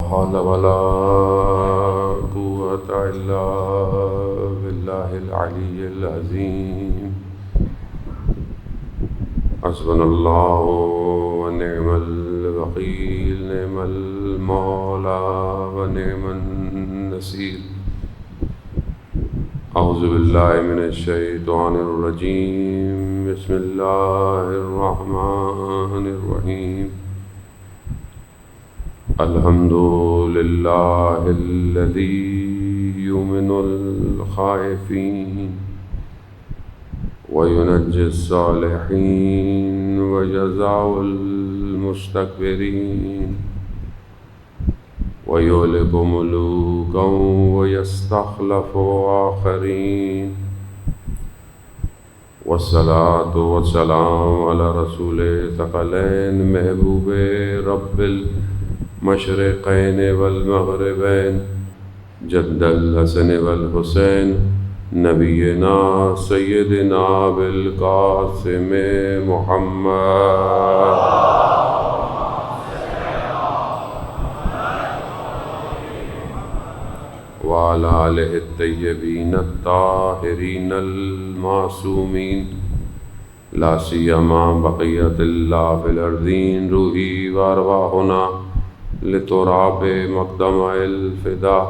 حول ولا قوة إلا بالله العلي العظيم. حسبنا الله ونعم الوكيل، نعم المولى ونعم النصير. أعوذ بالله من الشيطان الرجيم، بسم الله الرحمن الرحيم. الحمد لله الذي يؤمن الخائفين وينجي الصالحين ويجزع المستكبرين ويهلك ملوكا ويستخلف آخرين. والصلاة والسلام على رسول ثقلين محبوب رب المشرقين والمغربين جد الحسن والحسين نبينا سيدنا بالقاسم محمد وعلى آله الطيبين الطاهرين المعصومين، لا سيما بقية الله في الأرضين. روحي وأرواحنا لتراب مقدم الفداء،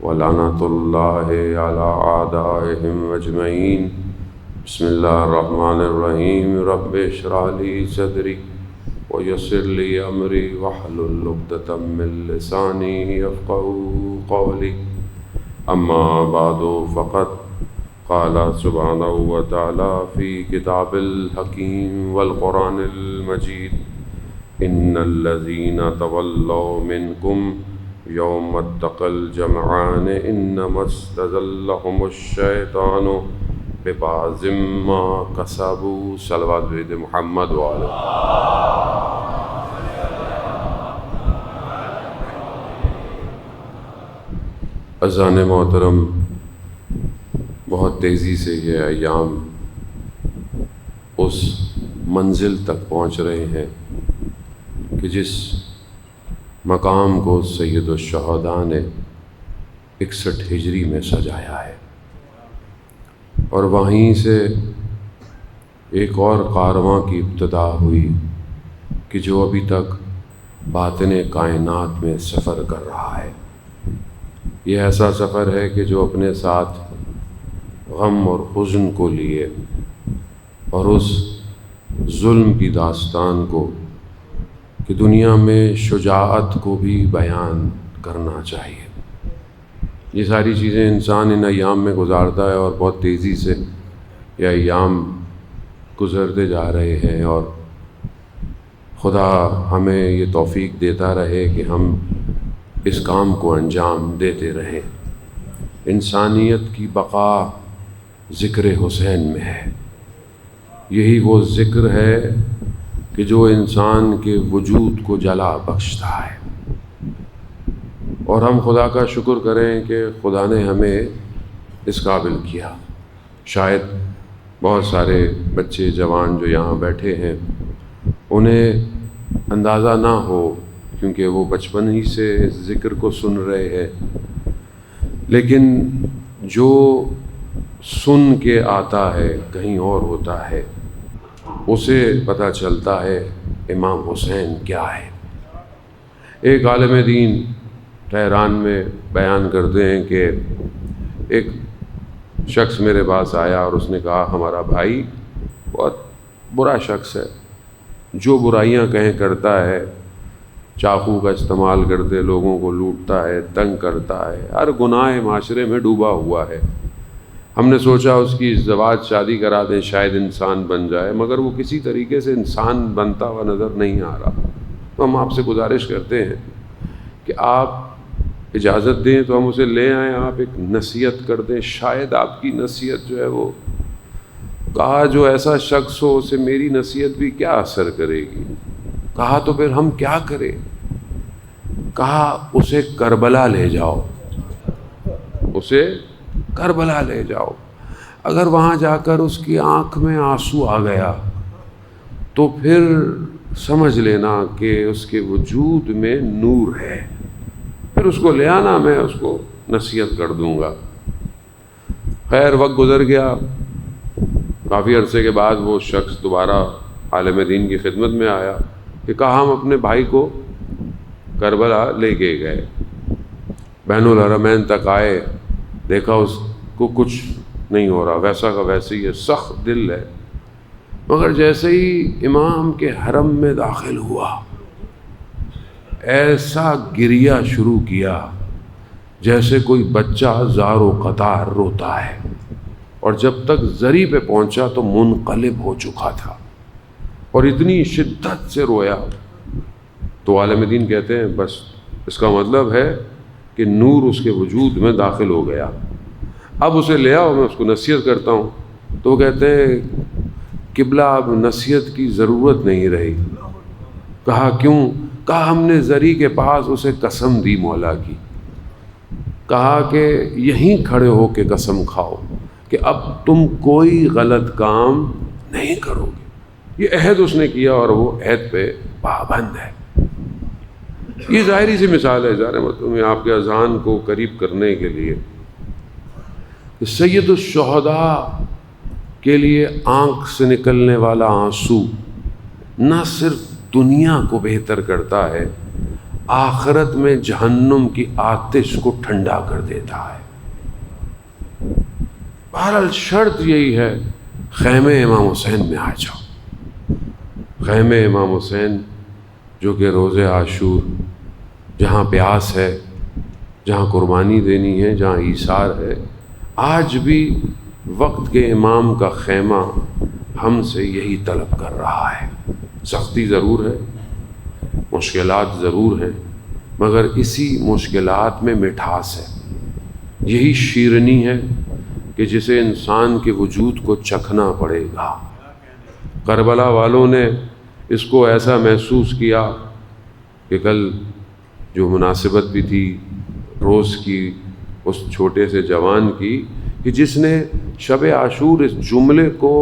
ولعنة الله على أعدائهم أجمعين. بسم الله الرحمن الرحيم. رب اشرح لي صدري ويسر لي أمري واحلل عقدة من لساني يفقهوا قولي. أما بعد، فقد قال سبحانه وتعالى في كتاب الحكيم والقرآن المجيد: إن الذين تولوا منكم يوم التقى الجمعان إنما استزلهم الشيطان ببعض ما كسبوا. صلوات بید محمد وآلہ. عزیزان محترم، بہت تیزی سے یہ ایام اس منزل تک پہنچ رہے ہیں کہ جس مقام کو سید الشہداء نے 61 ہجری میں سجایا ہے، اور وہیں سے ایک اور کارواں کی ابتدا ہوئی کہ جو ابھی تک باطن کائنات میں سفر کر رہا ہے. یہ ایسا سفر ہے کہ جو اپنے ساتھ غم اور حزن کو لیے اور اس ظلم کی داستان کو کہ دنیا میں شجاعت کو بھی بیان کرنا چاہیے. یہ ساری چیزیں انسان ان ایام میں گزارتا ہے، اور بہت تیزی سے یہ ایام گزرتے جا رہے ہیں، اور خدا ہمیں یہ توفیق دیتا رہے کہ ہم اس کام کو انجام دیتے رہیں. انسانیت کی بقا ذکر حسین میں ہے. یہی وہ ذکر ہے کہ جو انسان کے وجود کو جلا بخشتا ہے، اور ہم خدا کا شکر کریں کہ خدا نے ہمیں اس قابل کیا. شاید بہت سارے بچے جوان جو یہاں بیٹھے ہیں انہیں اندازہ نہ ہو، کیونکہ وہ بچپن ہی سے اس ذکر کو سن رہے ہیں، لیکن جو سن کے آتا ہے کہیں اور ہوتا ہے، اسے پتہ چلتا ہے امام حسین کیا ہے. ایک عالم دین تہران میں بیان کرتے ہیں کہ ایک شخص میرے پاس آیا اور اس نے کہا ہمارا بھائی بہت برا شخص ہے، جو برائیاں کہیں کرتا ہے، چاقو کا استعمال کرتے لوگوں کو لوٹتا ہے، تنگ کرتا ہے، ہر گناہ معاشرے میں ڈوبا ہوا ہے. ہم نے سوچا اس کی ازدواج شادی کرا دیں، شاید انسان بن جائے، مگر وہ کسی طریقے سے انسان بنتا ہوا نظر نہیں آ رہا. تو ہم آپ سے گزارش کرتے ہیں کہ آپ اجازت دیں تو ہم اسے لے آئیں، آپ ایک نصیحت کر دیں، شاید آپ کی نصیحت جو ہے وہ. کہا جو ایسا شخص ہو اسے میری نصیحت بھی کیا اثر کرے گی. کہا تو پھر ہم کیا کریں. کہا اسے کربلا لے جاؤ، اسے کربلا لے جاؤ. اگر وہاں جا کر اس کی آنکھ میں آنسو آ گیا تو پھر سمجھ لینا کہ اس کے وجود میں نور ہے. پھر اس کو لے آنا، میں اس کو نصیحت کر دوں گا۔ خیر وقت گزر گیا، کافی عرصے کے بعد وہ شخص دوبارہ عالم دین کی خدمت میں آیا کہ کہا ہم اپنے بھائی کو کربلا لے کے گئے، بین الحرمین تک آئے، دیکھا اس کو کچھ نہیں ہو رہا، ویسا کا ویسے ہی ہے، سخت دل ہے، مگر جیسے ہی امام کے حرم میں داخل ہوا ایسا گریہ شروع کیا جیسے کوئی بچہ زار و قطار روتا ہے، اور جب تک زری پہ پہنچا تو منقلب ہو چکا تھا، اور اتنی شدت سے رویا۔ تو عالم دین کہتے ہیں بس اس کا مطلب ہے کہ نور اس کے وجود میں داخل ہو گیا، اب اسے لے آؤ، میں اس کو نصیحت کرتا ہوں۔ تو وہ کہتے ہیں قبلہ اب نصیحت کی ضرورت نہیں رہی۔ کہا کیوں؟ کہا ہم نے زری کے پاس اسے قسم دی مولا کی، کہا کہ یہیں کھڑے ہو کے قسم کھاؤ کہ اب تم کوئی غلط کام نہیں کرو گے۔ یہ عہد اس نے کیا اور وہ عہد پہ پابند ہے۔ یہ ظاہری سی مثال ہے ظاہر مطلب میں آپ کے اذہان کو قریب کرنے کے لیے۔ سید الشہداء کے لیے آنکھ سے نکلنے والا آنسو نہ صرف دنیا کو بہتر کرتا ہے، آخرت میں جہنم کی آتش کو ٹھنڈا کر دیتا ہے۔ بہرحال شرط یہی ہے، خیمے امام حسین میں آ جاؤ۔ خیمے امام حسین جو کہ روز عاشور، جہاں پیاس ہے، جہاں قربانی دینی ہے، جہاں ایثار ہے، آج بھی وقت کے امام کا خیمہ ہم سے یہی طلب کر رہا ہے۔ سختی ضرور ہے، مشکلات ضرور ہیں، مگر اسی مشکلات میں مٹھاس ہے، یہی شیرنی ہے کہ جسے انسان کے وجود کو چکھنا پڑے گا۔ کربلا والوں نے اس کو ایسا محسوس کیا کہ کل جو مناسبت بھی تھی روز کی اس چھوٹے سے جوان کی، کہ جس نے شب عاشور اس جملے کو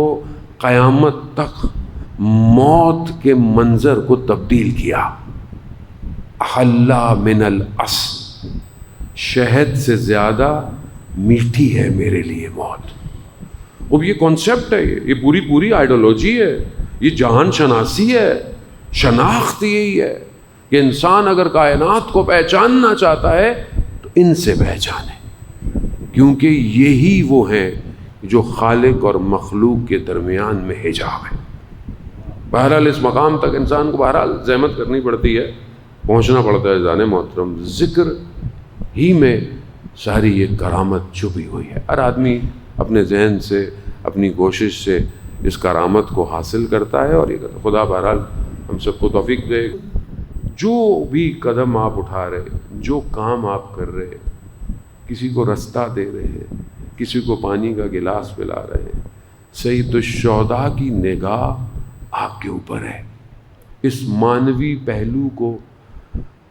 قیامت تک موت کے منظر کو تبدیل کیا۔ احلی من العسل، شہد سے زیادہ میٹھی ہے میرے لیے موت۔ اب یہ کانسیپٹ ہے، یہ پوری آئیڈیالوجی ہے، یہ جہان شناسی ہے، شناخت یہی ہے کہ انسان اگر کائنات کو پہچاننا چاہتا ہے تو ان سے پہچانے، کیونکہ یہی وہ ہیں جو خالق اور مخلوق کے درمیان میں حجاب ہے۔ بہرحال اس مقام تک انسان کو بہرحال زحمت کرنی پڑتی ہے، پہنچنا پڑتا ہے۔ جان محترم، ذکر ہی میں ساری یہ کرامت چھپی ہوئی ہے۔ ہر آدمی اپنے ذہن سے، اپنی کوشش سے اس کرامت کو حاصل کرتا ہے، اور یہ خدا بہرحال ہم سب کو توفیق دے۔ جو بھی قدم آپ اٹھا رہے، جو کام آپ کر رہے، کسی کو رستہ دے رہے ہیں، کسی کو پانی کا گلاس پلا رہے ہیں، سید الشہداء کی نگاہ آپ کے اوپر ہے۔ اس مانوی پہلو کو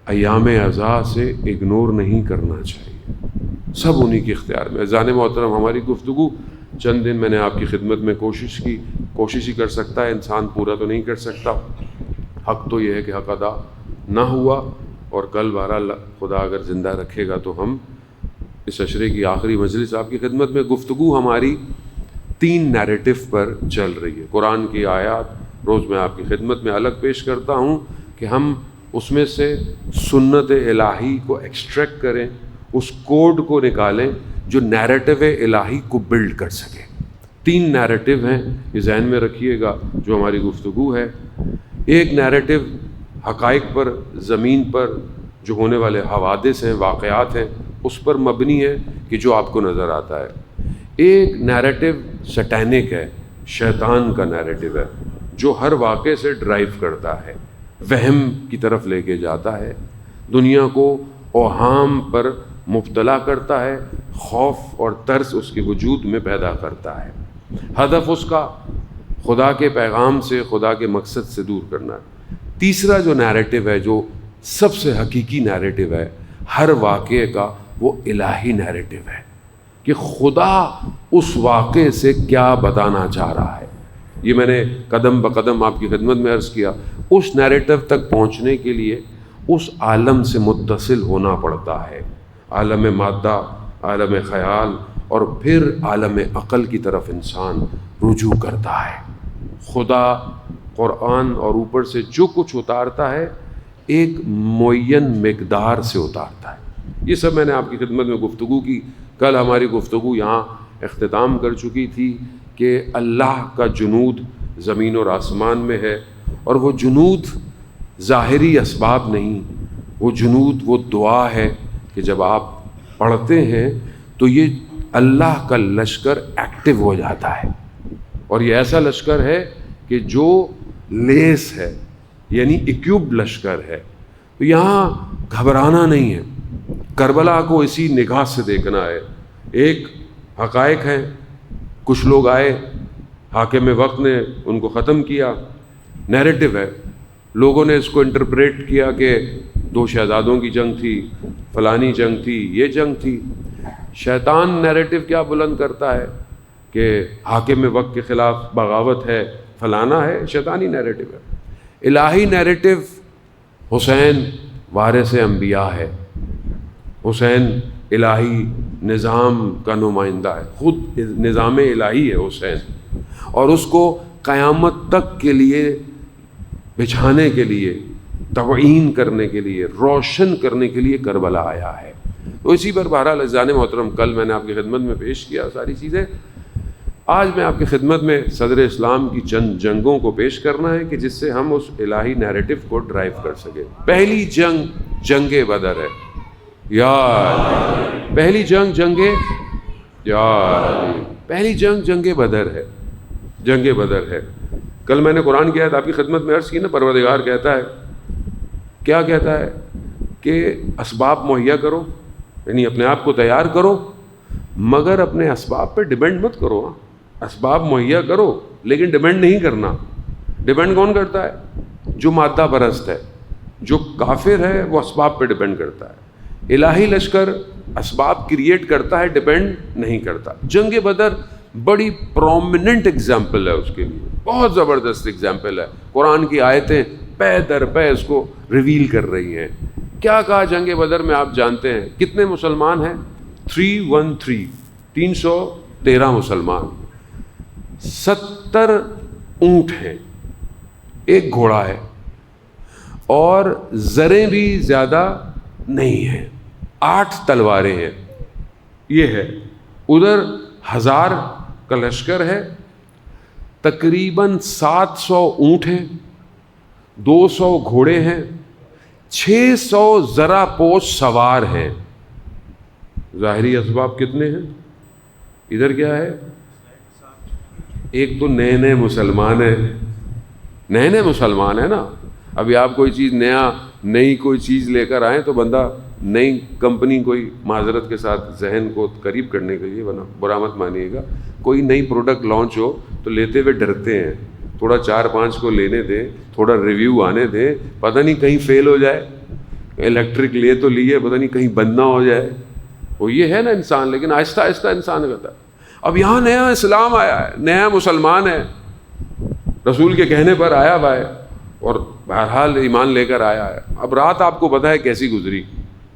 ایام عزا سے اگنور نہیں کرنا چاہیے، سب انہی کے اختیار میں۔ عزیزان محترم، ہماری گفتگو چند دن میں نے آپ کی خدمت میں کوشش ہی کر سکتا ہے، انسان پورا تو نہیں کر سکتا۔ حق تو یہ ہے کہ حق ادا نہ ہوا، اور کل بہرحال خدا اگر زندہ رکھے گا تو ہم اس عشرے کی آخری مجلس آپ کی خدمت میں، گفتگو ہماری 3 نیریٹو پر چل رہی ہے۔ قرآن کی آیات روز میں آپ کی خدمت میں الگ پیش کرتا ہوں کہ ہم اس میں سے سنت الہی کو ایکسٹریکٹ کریں، اس کوڈ کو نکالیں جو نیریٹو الہی کو بلڈ کر سکے۔ 3 نیریٹو ہیں، یہ ذہن میں رکھیے گا جو ہماری گفتگو ہے۔ ایک نیریٹو حقائق پر، زمین پر جو ہونے والے حوادث ہیں، واقعات ہیں، اس پر مبنی ہے کہ جو آپ کو نظر آتا ہے۔ ایک نیریٹو سٹینک ہے، شیطان کا نیریٹو ہے، جو ہر واقعے سے ڈرائیو کرتا ہے، وہم کی طرف لے کے جاتا ہے، دنیا کو اوہام پر مبتلا کرتا ہے، خوف اور ترس اس کے وجود میں پیدا کرتا ہے۔ ہدف اس کا خدا کے پیغام سے، خدا کے مقصد سے دور کرنا ہے۔ تیسرا جو نیریٹو ہے، جو سب سے حقیقی نیریٹو ہے ہر واقعے کا، وہ الہی نیریٹو ہے کہ خدا اس واقعے سے کیا بتانا چاہ رہا ہے۔ یہ میں نے قدم بقدم آپ کی خدمت میں عرض کیا۔ اس نیریٹو تک پہنچنے کے لیے اس عالم سے متصل ہونا پڑتا ہے، عالم مادہ، عالم خیال، اور پھر عالم عقل کی طرف انسان رجوع کرتا ہے۔ خدا قرآن اور اوپر سے جو کچھ اتارتا ہے ایک معین مقدار سے اتارتا ہے۔ یہ سب میں نے آپ کی خدمت میں گفتگو کی۔ کل ہماری گفتگو یہاں اختتام کر چکی تھی کہ اللہ کا جنود زمین اور آسمان میں ہے، اور وہ جنود ظاہری اسباب نہیں، وہ جنود وہ دعا ہے کہ جب آپ پڑھتے ہیں تو یہ اللہ کا لشکر ایکٹیو ہو جاتا ہے، اور یہ ایسا لشکر ہے کہ جو لیس ہے، یعنی اکیوب لشکر ہے۔ تو یہاں گھبرانا نہیں ہے، کربلا کو اسی نگاہ سے دیکھنا ہے۔ ایک حقائق ہیں، کچھ لوگ آئے، حاکم وقت نے ان کو ختم کیا، نیریٹو ہے، لوگوں نے اس کو انٹرپریٹ کیا کہ 2 شہزادوں کی جنگ تھی، فلانی جنگ تھی، یہ جنگ تھی۔ شیطان نیریٹو کیا بلند کرتا ہے کہ حاکم وقت کے خلاف بغاوت ہے، فلانا ہے، شیطانی نیریٹو ہے۔ الہی نیریٹو حسین وارث انبیاء ہے، حسین الہی نظام کا نمائندہ ہے، خود نظام الہی ہے حسین، اور اس کو قیامت تک کے لیے بچھانے کے لیے، تعین کرنے کے لیے، روشن کرنے کے لیے کربلا آیا ہے۔ تو اسی پر بہرحال عزیزان محترم کل میں نے آپ کی خدمت میں پیش کیا ساری چیزیں۔ آج میں آپ کی خدمت میں صدر اسلام کی چند جنگوں کو پیش کرنا ہے کہ جس سے ہم اس الہی نیریٹو کو ڈرائیو کر سکیں۔ پہلی جنگ جنگ بدر ہے، یا پہلی جنگ پہلی جنگ جنگ بدر ہے، جنگ بدر ہے۔ کل میں نے قرآن کی آیت آپ کی خدمت میں عرض کی نا، پروردگار کہتا ہے، کیا کہتا ہے کہ اسباب مہیا کرو، یعنی اپنے آپ کو تیار کرو، مگر اپنے اسباب پہ ڈیپینڈ مت کرو۔ اسباب مہیا کرو لیکن ڈیپینڈ نہیں کرنا۔ ڈیپینڈ کون کرتا ہے؟ جو مادہ پرست ہے، جو کافر ہے، وہ اسباب پہ ڈیپینڈ کرتا ہے۔ الہی لشکر اسباب کریٹ کرتا ہے، ڈیپینڈ نہیں کرتا۔ جنگ بدر بڑی پرومیننٹ ایگزامپل ہے اس کے لیے، بہت زبردست ایگزامپل ہے۔ قرآن کی آیتیں پے در پے اس کو ریویل کر رہی ہیں۔ کیا کہا جنگ بدر میں آپ جانتے ہیں؟ کتنے مسلمان ہیں؟ 313 مسلمان، 70 اونٹ ہیں، ایک گھوڑا ہے، اور زریں بھی زیادہ نہیں ہیں، 8 تلواریں ہیں۔ یہ ہے ادھر 1000 کا لشکر ہے، تقریباً 700 اونٹ ہیں، 200 گھوڑے ہیں، 600 زرہ پوش سوار ہیں۔ ظاہری اسباب کتنے ہیں؟ ادھر کیا ہے؟ ایک تو نئے مسلمان ہیں، نئے مسلمان ہیں نا۔ ابھی آپ کوئی چیز نئی کوئی چیز لے کر آئیں تو بندہ نئی کمپنی کوئی معذرت کے ساتھ ذہن کو قریب کرنے کے لیے، ورنہ برا مت مانیے گا، کوئی نئی پروڈکٹ لانچ ہو تو لیتے ہوئے ڈرتے ہیں، تھوڑا 4-5 کو لینے دیں، تھوڑا ریویو آنے دیں، پتہ نہیں کہیں فیل ہو جائے۔ الیکٹرک لے تو لیے، پتہ نہیں کہیں بند نہ ہو جائے۔ وہ یہ ہے نا انسان، لیکن آہستہ آہستہ انسان کرتا ہے۔ اب یہاں نیا اسلام آیا ہے، نیا مسلمان ہے، رسول کے کہنے پر آیا ہوا ہے، اور بہرحال ایمان لے کر آیا ہے۔ اب رات آپ کو پتہ ہے کیسی گزری،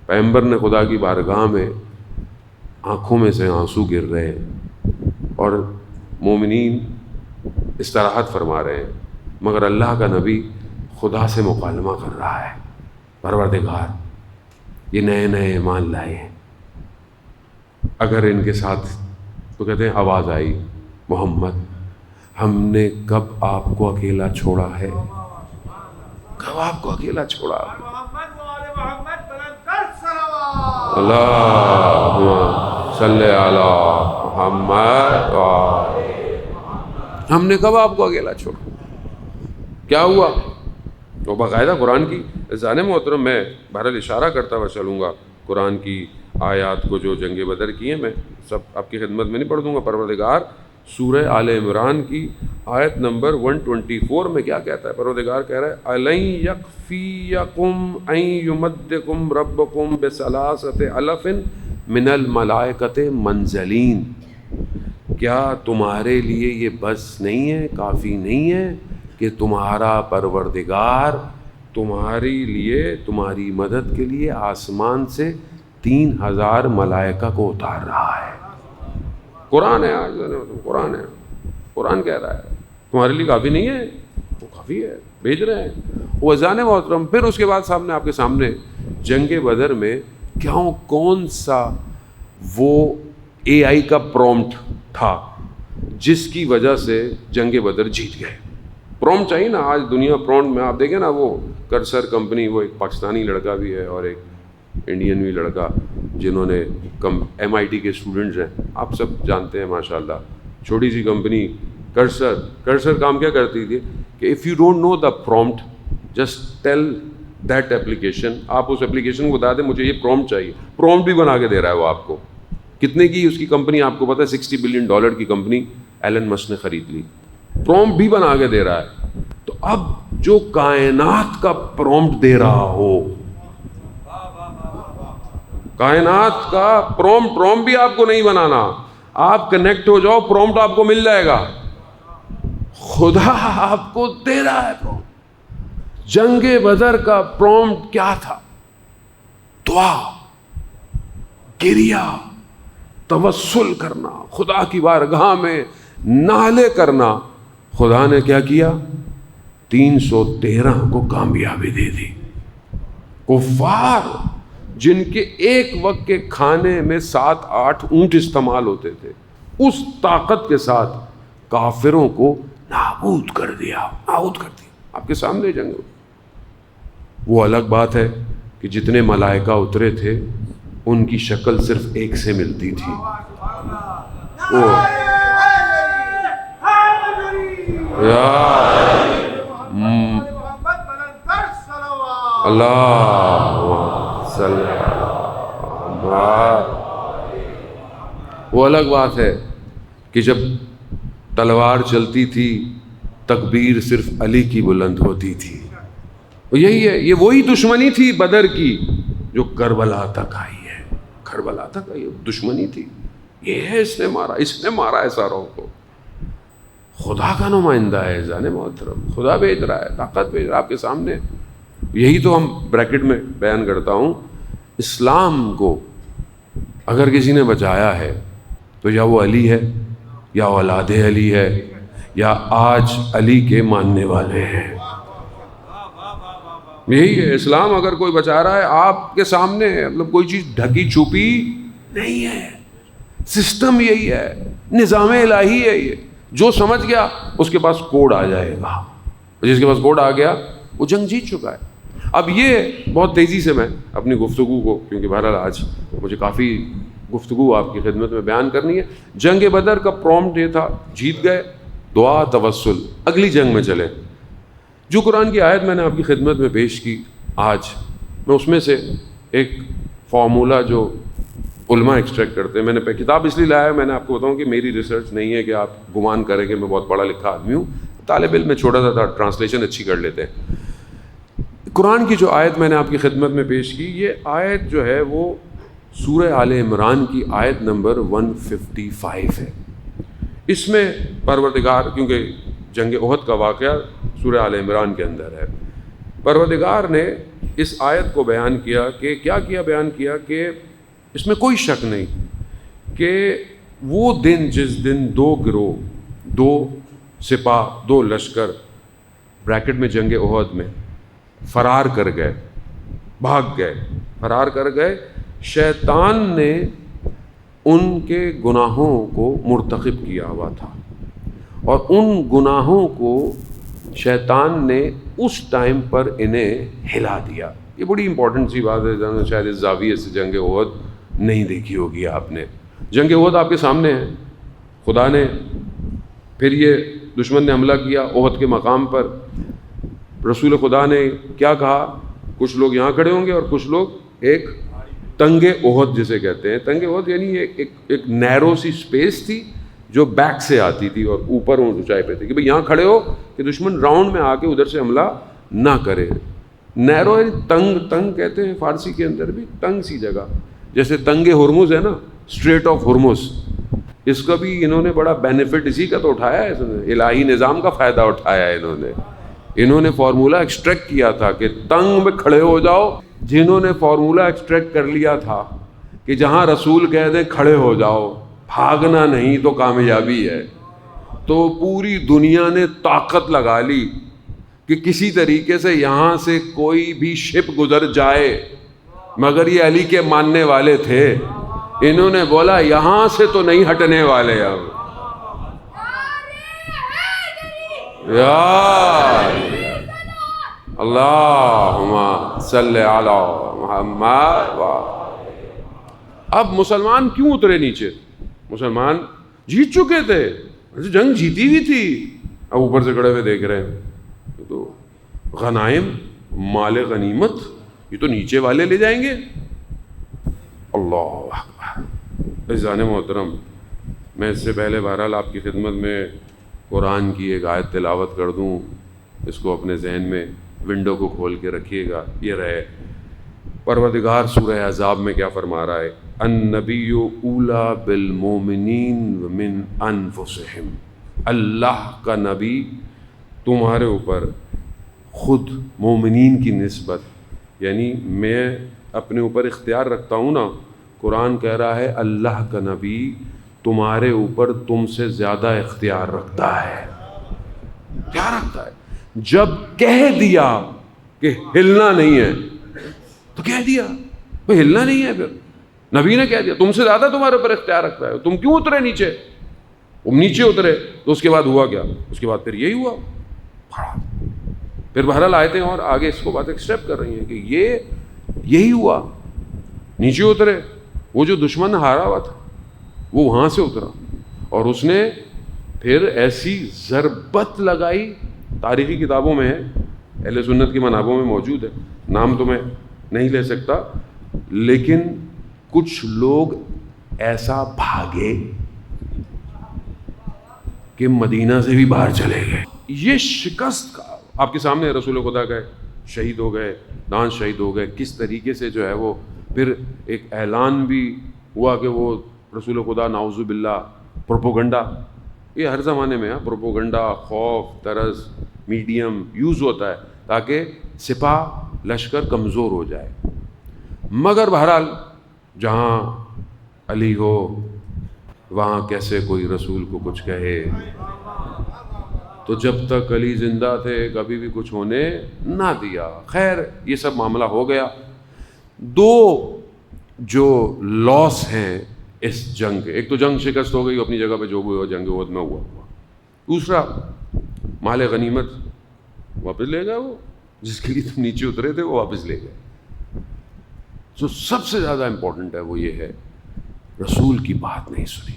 پیغمبر نے خدا کی بارگاہ میں آنکھوں میں سے آنسو گر رہے ہیں، اور مومنین استراحت فرما رہے ہیں، مگر اللہ کا نبی خدا سے مکالمہ کر رہا ہے، پروردگار یہ نئے ایمان لائے ہیں، اگر ان کے ساتھ، تو کہتے ہیں آواز آئی، محمد ہم نے کب آپ کو اکیلا چھوڑا ہے، کب آپ کو اکیلا چھوڑا؟ اللہم صلی علی محمد، ہم نے کب آپ کو اکیلا چھوڑا؟ کیا ہوا؟ تو باقاعدہ قرآن کی عزیزان محترم، میں بہرحال اشارہ کرتا ہوا چلوں گا قرآن کی آیات کو جو جنگ بدر کی ہیں، میں سب آپ کی خدمت میں نہیں پڑھ دوں گا۔ پروردگار سورہ آل عمران کی آیت نمبر 124 میں کیا کہتا ہے؟ پروردگار کہہ رہا ہے أَلَنْ يَكْفِيَكُمْ أَنْ يُمَدِّكُمْ رَبُّكُمْ بِثَلَاثَةِ أَلَفٍ مِنَ الْمَلَائِكَةِ مُنْزَلِينَ، کیا تمہارے لیے یہ بس نہیں ہے، کافی نہیں ہے کہ تمہارا پروردگار تمہاری لیے، تمہاری مدد کے لیے آسمان سے 3000 ملائکہ کو اتار رہا ہے. قرآن ہے، آج قرآن ہے، قرآن کہہ رہا ہے تمہارے لیے کافی نہیں ہے، وہ کافی ہے، بھیج رہے ہیں. وہ اذان محترم، پھر اس کے بعد سامنے آپ کے سامنے جنگ بدر میں کون سا وہ اے آئی کا پرومپٹ تھا جس کی وجہ سے جنگ بدر جیت گئے. پرومپٹ چاہیے نا، آج دنیا پرومپٹ میں آپ دیکھیں نا، وہ کرسر کمپنی، وہ ایک پاکستانی لڑکا بھی ہے اور ایک انڈین بھی لڑکا، جنہوں نے MIT کے اسٹوڈنٹس ہیں، آپ سب جانتے ہیں ماشاءاللہ. چھوٹی سی کمپنی کرسر کام کیا کرتی تھی کہ if you don't know the prompt just tell that application, آپ اس ایپلیکیشن کو بتا دیں مجھے یہ پرومپٹ چاہیے، پرومپٹ بھی بنا کے دے رہا ہے وہ آپ کو. کتنے کی اس کی کمپنی آپ کو پتہ ہے؟ $60 بلین کی کمپنی ایلن مسک نے خرید لی، پرومپٹ بھی بنا کے دے رہا ہے. تو اب جو کائنات کا پرومپٹ دے رہا ہو، کائنات کا پرومپٹ بھی آپ کو نہیں بنانا، آپ کنیکٹ ہو جاؤ، پرومپٹ آپ کو مل جائے گا. خدا آپ کو دے رہا ہے پرومپٹ. جنگ بدر کا پرومپٹ کیا تھا؟ دعا، گریا، توسل کرنا، خدا کی بارگاہ میں نالے کرنا. خدا نے کیا کیا؟ 313 کو کامیابی دے دی. کفار جن کے ایک وقت کے کھانے میں 7-8 اونٹ استعمال ہوتے تھے، اس طاقت کے ساتھ کافروں کو نابود کر دیا. آپ کے سامنے جنگ. وہ الگ بات ہے کہ جتنے ملائکہ اترے تھے ان کی شکل صرف ایک سے ملتی تھی. وہ الگ بات ہے کہ جب تلوار چلتی تھی تکبیر صرف علی کی بلند ہوتی تھی. یہی ہے، یہ وہی دشمنی تھی بدر کی جو کربلا تک آئی ہے. کربلا تک آئی دشمنی تھی. یہ ہے اس نے مارا ہے ساروں کو. خدا کا نمائندہ ہے جانے محترم، خدا بھیج رہا ہے، طاقت بھیج رہا ہے آپ کے سامنے. یہی تو ہم بریکٹ میں بیان کرتا ہوں. اسلام کو اگر کسی نے بچایا ہے تو یا وہ علی ہے، یا اولاد علی ہے، یا آج علی کے ماننے والے ہیں. یہی ہے اسلام. اگر کوئی بچا رہا ہے آپ کے سامنے، مطلب کوئی چیز ڈھکی چھپی نہیں ہے. سسٹم یہی ہے، نظام الہی ہے. یہ جو سمجھ گیا اس کے پاس کوڈ آ جائے گا، جس کے پاس کوڈ آ گیا وہ جنگ جیت چکا ہے. اب یہ بہت تیزی سے میں اپنی گفتگو کو، کیونکہ بہرحال آج مجھے کافی گفتگو آپ کی خدمت میں بیان کرنی ہے. جنگ بدر کا پرومپٹ یہ تھا، جیت گئے، دعا، توسل. اگلی جنگ میں چلے. جو قرآن کی آیت میں نے آپ کی خدمت میں پیش کی آج، میں اس میں سے ایک فارمولہ جو علماء ایکسٹریکٹ کرتے ہیں، میں نے کتاب اس لیے لایا ہے، میں نے آپ کو بتاؤں کہ میری ریسرچ نہیں ہے کہ آپ گمان کریں کہ میں بہت پڑھا لکھا آدمی ہوں. طالب علم میں چھوٹا سا تھا، ٹرانسلیشن اچھی کر لیتے ہیں. قرآن کی جو آیت میں نے آپ کی خدمت میں پیش کی، یہ آیت جو ہے وہ سورہ آل عمران کی آیت نمبر 155 ہے. اس میں پروردگار، کیونکہ جنگ احد کا واقعہ سورہ آل عمران کے اندر ہے، پروردگار نے اس آیت کو بیان کیا کہ بیان کیا کہ اس میں کوئی شک نہیں کہ وہ دن جس دن 2 گروہ، 2 سپاہ، 2 لشکر بریکٹ میں جنگ احد میں فرار کر گئے، فرار کر گئے. شیطان نے ان کے گناہوں کو مرتکب کیا ہوا تھا، اور ان گناہوں کو شیطان نے اس ٹائم پر انہیں ہلا دیا. یہ بڑی امپورٹنٹ سی بات ہے، شاید اس زاویے سے جنگ احد نہیں دیکھی ہوگی آپ نے. جنگ احد آپ کے سامنے ہے. خدا نے پھر یہ دشمن نے حملہ کیا احد کے مقام پر. رسول خدا نے کیا کہا؟ کچھ لوگ یہاں کھڑے ہوں گے اور کچھ لوگ ایک تنگ احد جسے کہتے ہیں. تنگ احد یعنی ایک نیرو سی سپیس تھی جو بیک سے آتی تھی اور اوپر اونچائی پہ تھی کہ بھئی یہاں کھڑے ہو کہ دشمن راؤنڈ میں آ کے ادھر سے حملہ نہ کرے. نیرو یعنی تنگ کہتے ہیں فارسی کے اندر بھی، تنگ سی جگہ. جیسے تنگ ہرمز ہے نا، اسٹریٹ آف ہرمز، اس کا بھی انہوں نے بڑا بینیفٹ اسی کا تو اٹھایا ہے، الہی نظام کا فائدہ اٹھایا ہے انہوں نے. انہوں نے فارمولا ایکسٹریکٹ کیا تھا کہ تنگ میں کھڑے ہو جاؤ. جنہوں نے فارمولا ایکسٹریکٹ کر لیا تھا کہ جہاں رسول کہہ دیں کھڑے ہو جاؤ، بھاگنا نہیں تو کامیابی ہے، تو پوری دنیا نے طاقت لگا لی کہ کسی طریقے سے یہاں سے کوئی بھی شپ گزر جائے. مگر یہ علی کے ماننے والے تھے، انہوں نے بولا یہاں سے تو نہیں ہٹنے والے. اب یا اللہم صلی علی محمد. اب مسلمان کیوں اترے نیچے؟ مسلمان جیت چکے تھے، جنگ جیتی ہوئی تھی. اب اوپر سے کھڑے ہوئے دیکھ رہے ہیں تو غنائم، مال غنیمت، یہ تو نیچے والے لے جائیں گے. اللہ اکبر. عزیزان محترم، میں اس سے پہلے بہرحال آپ کی خدمت میں قرآن کی ایک آیت تلاوت کر دوں، اس کو اپنے ذہن میں ونڈو کو کھول کے رکھیے گا. یہ رہے پروردگار سورہ احزاب میں کیا فرما رہا ہے. النبی اولی بالمومنین من انفسہم. اللہ کا نبی تمہارے اوپر خود مومنین کی نسبت، یعنی میں اپنے اوپر اختیار رکھتا ہوں نا. قرآن کہہ رہا ہے اللہ کا نبی تمہارے اوپر تم سے زیادہ اختیار رکھتا ہے. کیا رکھتا ہے؟ جب کہہ دیا کہ ہلنا نہیں ہے تو کہہ دیا، وہ ہلنا نہیں ہے. پھر نبی نے کہہ دیا تم سے زیادہ تمہارے اوپر اختیار رکھتا ہے. تم کیوں اترے نیچے؟ تم نیچے اترے تو اس کے بعد ہوا کیا؟ اس کے بعد پھر یہی ہوا. پھر بہرحال آیتیں اور آگے اس کو بات ایکسپٹ کر رہی ہیں کہ یہی ہوا. نیچے اترے. وہ جو دشمن ہارا ہوا تھا وہ وہاں سے اترا اور اس نے پھر ایسی ضربت لگائی، تاریخی کتابوں میں ہے، اہل سنت کی منابوں میں موجود ہے، نام تو میں نہیں لے سکتا، لیکن کچھ لوگ ایسا بھاگے کہ مدینہ سے بھی باہر چلے گئے. یہ شکست کا آپ کے سامنے رسول خدا گئے، شہید ہو گئے، دانش شہید ہو گئے. کس طریقے سے جو ہے وہ پھر ایک اعلان بھی ہوا کہ وہ رسول خدا نعوذ باللہ پروپوگنڈا، یہ ہر زمانے میں پروپوگنڈا، خوف، طرز، میڈیم یوز ہوتا ہے تاکہ سپاہ لشکر کمزور ہو جائے. مگر بہرحال جہاں علی ہو وہاں کیسے کوئی رسول کو کچھ کہے. تو جب تک علی زندہ تھے کبھی بھی کچھ ہونے نہ دیا. خیر یہ سب معاملہ ہو گیا. دو جو لاس ہیں اس جنگ کے، ایک تو جنگ شکست ہو گئی اپنی جگہ پہ، جو بھی ہوا جنگ عہد میں ہوا. دوسرا مال غنیمت واپس لے گئے، وہ جس کے لیے تم نیچے اترے تھے وہ واپس لے گئے. جو سب سے زیادہ امپورٹنٹ ہے وہ یہ ہے رسول کی بات نہیں سنی.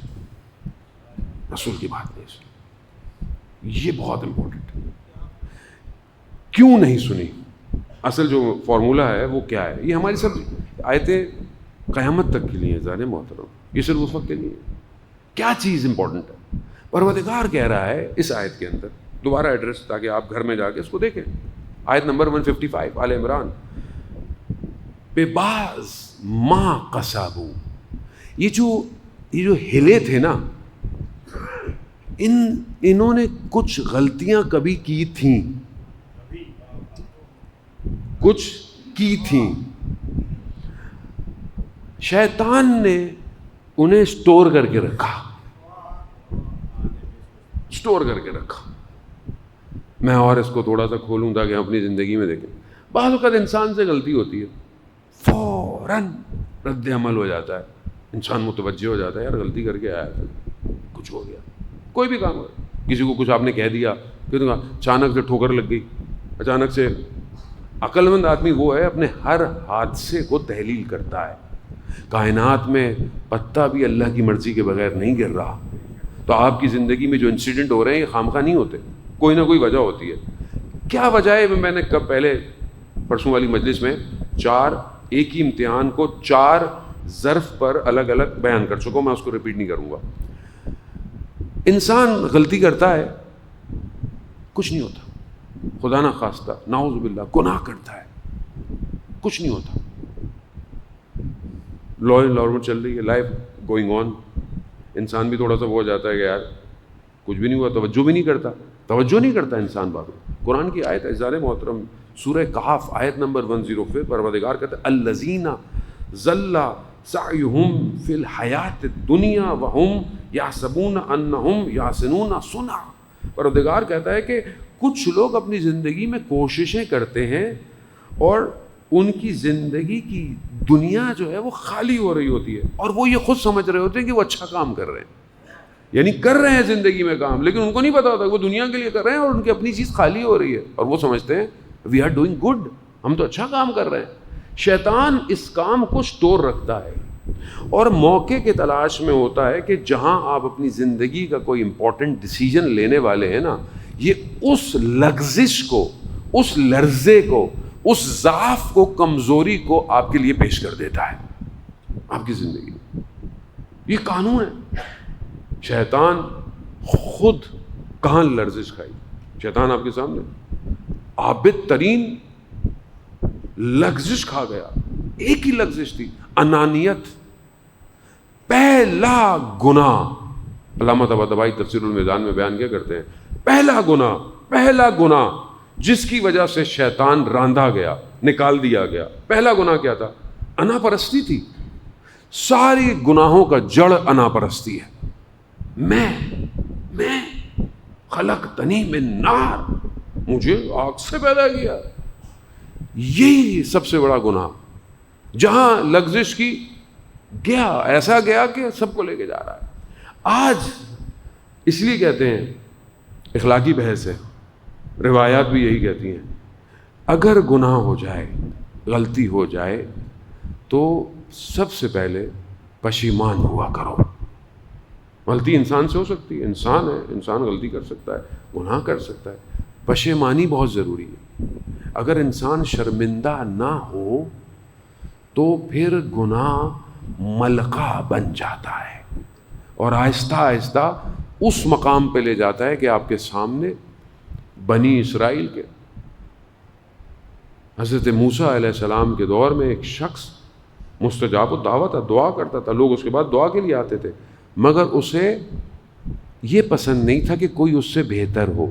رسول کی بات نہیں سنی، یہ بہت امپورٹنٹ ہے. کیوں نہیں سنی؟ اصل جو فارمولہ ہے وہ کیا ہے؟ یہ ہماری سب آیتیں قیامت تک کے لیے ہیں ذہن محترم، یہ صرف اس وقت کے لیے. کیا چیز امپورٹنٹ ہے؟ پروردگار کہہ رہا ہے اس آیت کے اندر، دوبارہ ایڈریس تاکہ آپ گھر میں جا کے اس کو دیکھیں، آیت نمبر 155 آل عمران. بے باز ما قصبو، یہ جو ہلے تھے نا، انہوں نے کچھ غلطیاں کبھی کی تھیں، کچھ کی تھیں. شیطان نے انہیں سٹور کر کے رکھا. میں اور اس کو تھوڑا سا کھولوں تاکہ اپنی زندگی میں دیکھیں. بعض اوقات انسان سے غلطی ہوتی ہے، فوراً رد عمل ہو جاتا ہے، انسان متوجہ ہو جاتا ہے یار غلطی کر کے آیا تھا، کچھ ہو گیا، کوئی بھی کام ہو، کسی کو کچھ آپ نے کہہ دیا، پھر اچانک سے ٹھوکر لگ گئی، اچانک سے. عقل مند آدمی وہ ہے اپنے ہر حادثے کو تحلیل کرتا ہے. کائنات میں پتہ بھی اللہ کی مرضی کے بغیر نہیں گر رہا. تو آپ کی زندگی میں جو انسیڈنٹ ہو رہے ہیں یہ خامخواہ نہیں ہوتے، کوئی نہ کوئی وجہ ہوتی ہے. کیا وجہ ہے؟ میں نے کب پہلے پرسوں والی مجلس میں ایک ہی امتحان کو 4 ظرف پر الگ الگ بیان کر چکا ہوں، میں اس کو ریپیٹ نہیں کروں گا. انسان غلطی کرتا ہے، کچھ نہیں ہوتا، خدا نہ خواستہ نعوذ باللہ گناہ کرتا ہے، کچھ نہیں ہوتا. لا اینڈ آرڈر چل رہی ہے، لائف گوئنگ آن. انسان بھی تھوڑا سا وہ ہو جاتا ہے کہ یار کچھ بھی نہیں ہوا، توجہ نہیں کرتا انسان باتوں. قرآن کی آیت عزیزان محترم سورہ کہف آیت نمبر 105 پہ پروردگار کہتا ہے الذین ضل سعیہم فی الحیات الدنیا وہم یحسبون انہم یحسنون صنعا. پروردگار کہتا ہے کہ کچھ لوگ اپنی زندگی میں کوششیں کرتے ہیں اور ان کی زندگی کی دنیا جو ہے وہ خالی ہو رہی ہوتی ہے اور وہ یہ خود سمجھ رہے ہوتے ہیں کہ وہ اچھا کام کر رہے ہیں, یعنی کر رہے ہیں زندگی میں کام, لیکن ان کو نہیں پتا ہوتا کہ وہ دنیا کے لیے کر رہے ہیں اور ان کی اپنی چیز خالی ہو رہی ہے اور وہ سمجھتے ہیں وی آر ڈوئنگ گڈ, ہم تو اچھا کام کر رہے ہیں. شیطان اس کام کو سٹور رکھتا ہے اور موقع کے تلاش میں ہوتا ہے کہ جہاں آپ اپنی زندگی کا کوئی امپورٹنٹ ڈیسیجن لینے والے ہیں نا, یہ اس لغزش کو, اس لرزے کو, اس ضعف کو, کمزوری کو آپ کے لیے پیش کر دیتا ہے آپ کی زندگی میں. یہ قانون ہے. شیطان خود کہاں لرزش کھائی؟ شیطان آپ کے سامنے عابد ترین لغزش کھا گیا. ایک ہی لغزش تھی, انانیت. پہلا گناہ علامہ طباطبائی تفسیر المیزان میں بیان کیا کرتے ہیں, پہلا گناہ جس کی وجہ سے شیطان راندا گیا, نکال دیا گیا, پہلا گناہ کیا تھا؟ انا پرستی تھی. ساری گناہوں کا جڑ انا پرستی ہے. میں خلقتنی من نار, مجھے آگ سے پیدا کیا. یہی سب سے بڑا گناہ, جہاں لغزش کی گیا, ایسا گیا کہ سب کو لے کے جا رہا ہے. آج اس لیے کہتے ہیں اخلاقی بحث ہے, روایات بھی یہی کہتی ہیں, اگر گناہ ہو جائے, غلطی ہو جائے تو سب سے پہلے پشیمان ہوا کرو. غلطی انسان سے ہو سکتی ہے, انسان ہے, انسان غلطی کر سکتا ہے, گناہ کر سکتا ہے. پشیمانی بہت ضروری ہے. اگر انسان شرمندہ نہ ہو تو پھر گناہ ملکہ بن جاتا ہے اور آہستہ آہستہ اس مقام پہ لے جاتا ہے کہ آپ کے سامنے بنی اسرائیل کے حضرت موسیٰ علیہ السلام کے دور میں ایک شخص مستجاب الدعوت تھا, دعا کرتا تھا, لوگ اس کے بعد دعا کے لیے آتے تھے, مگر اسے یہ پسند نہیں تھا کہ کوئی اس سے بہتر ہو.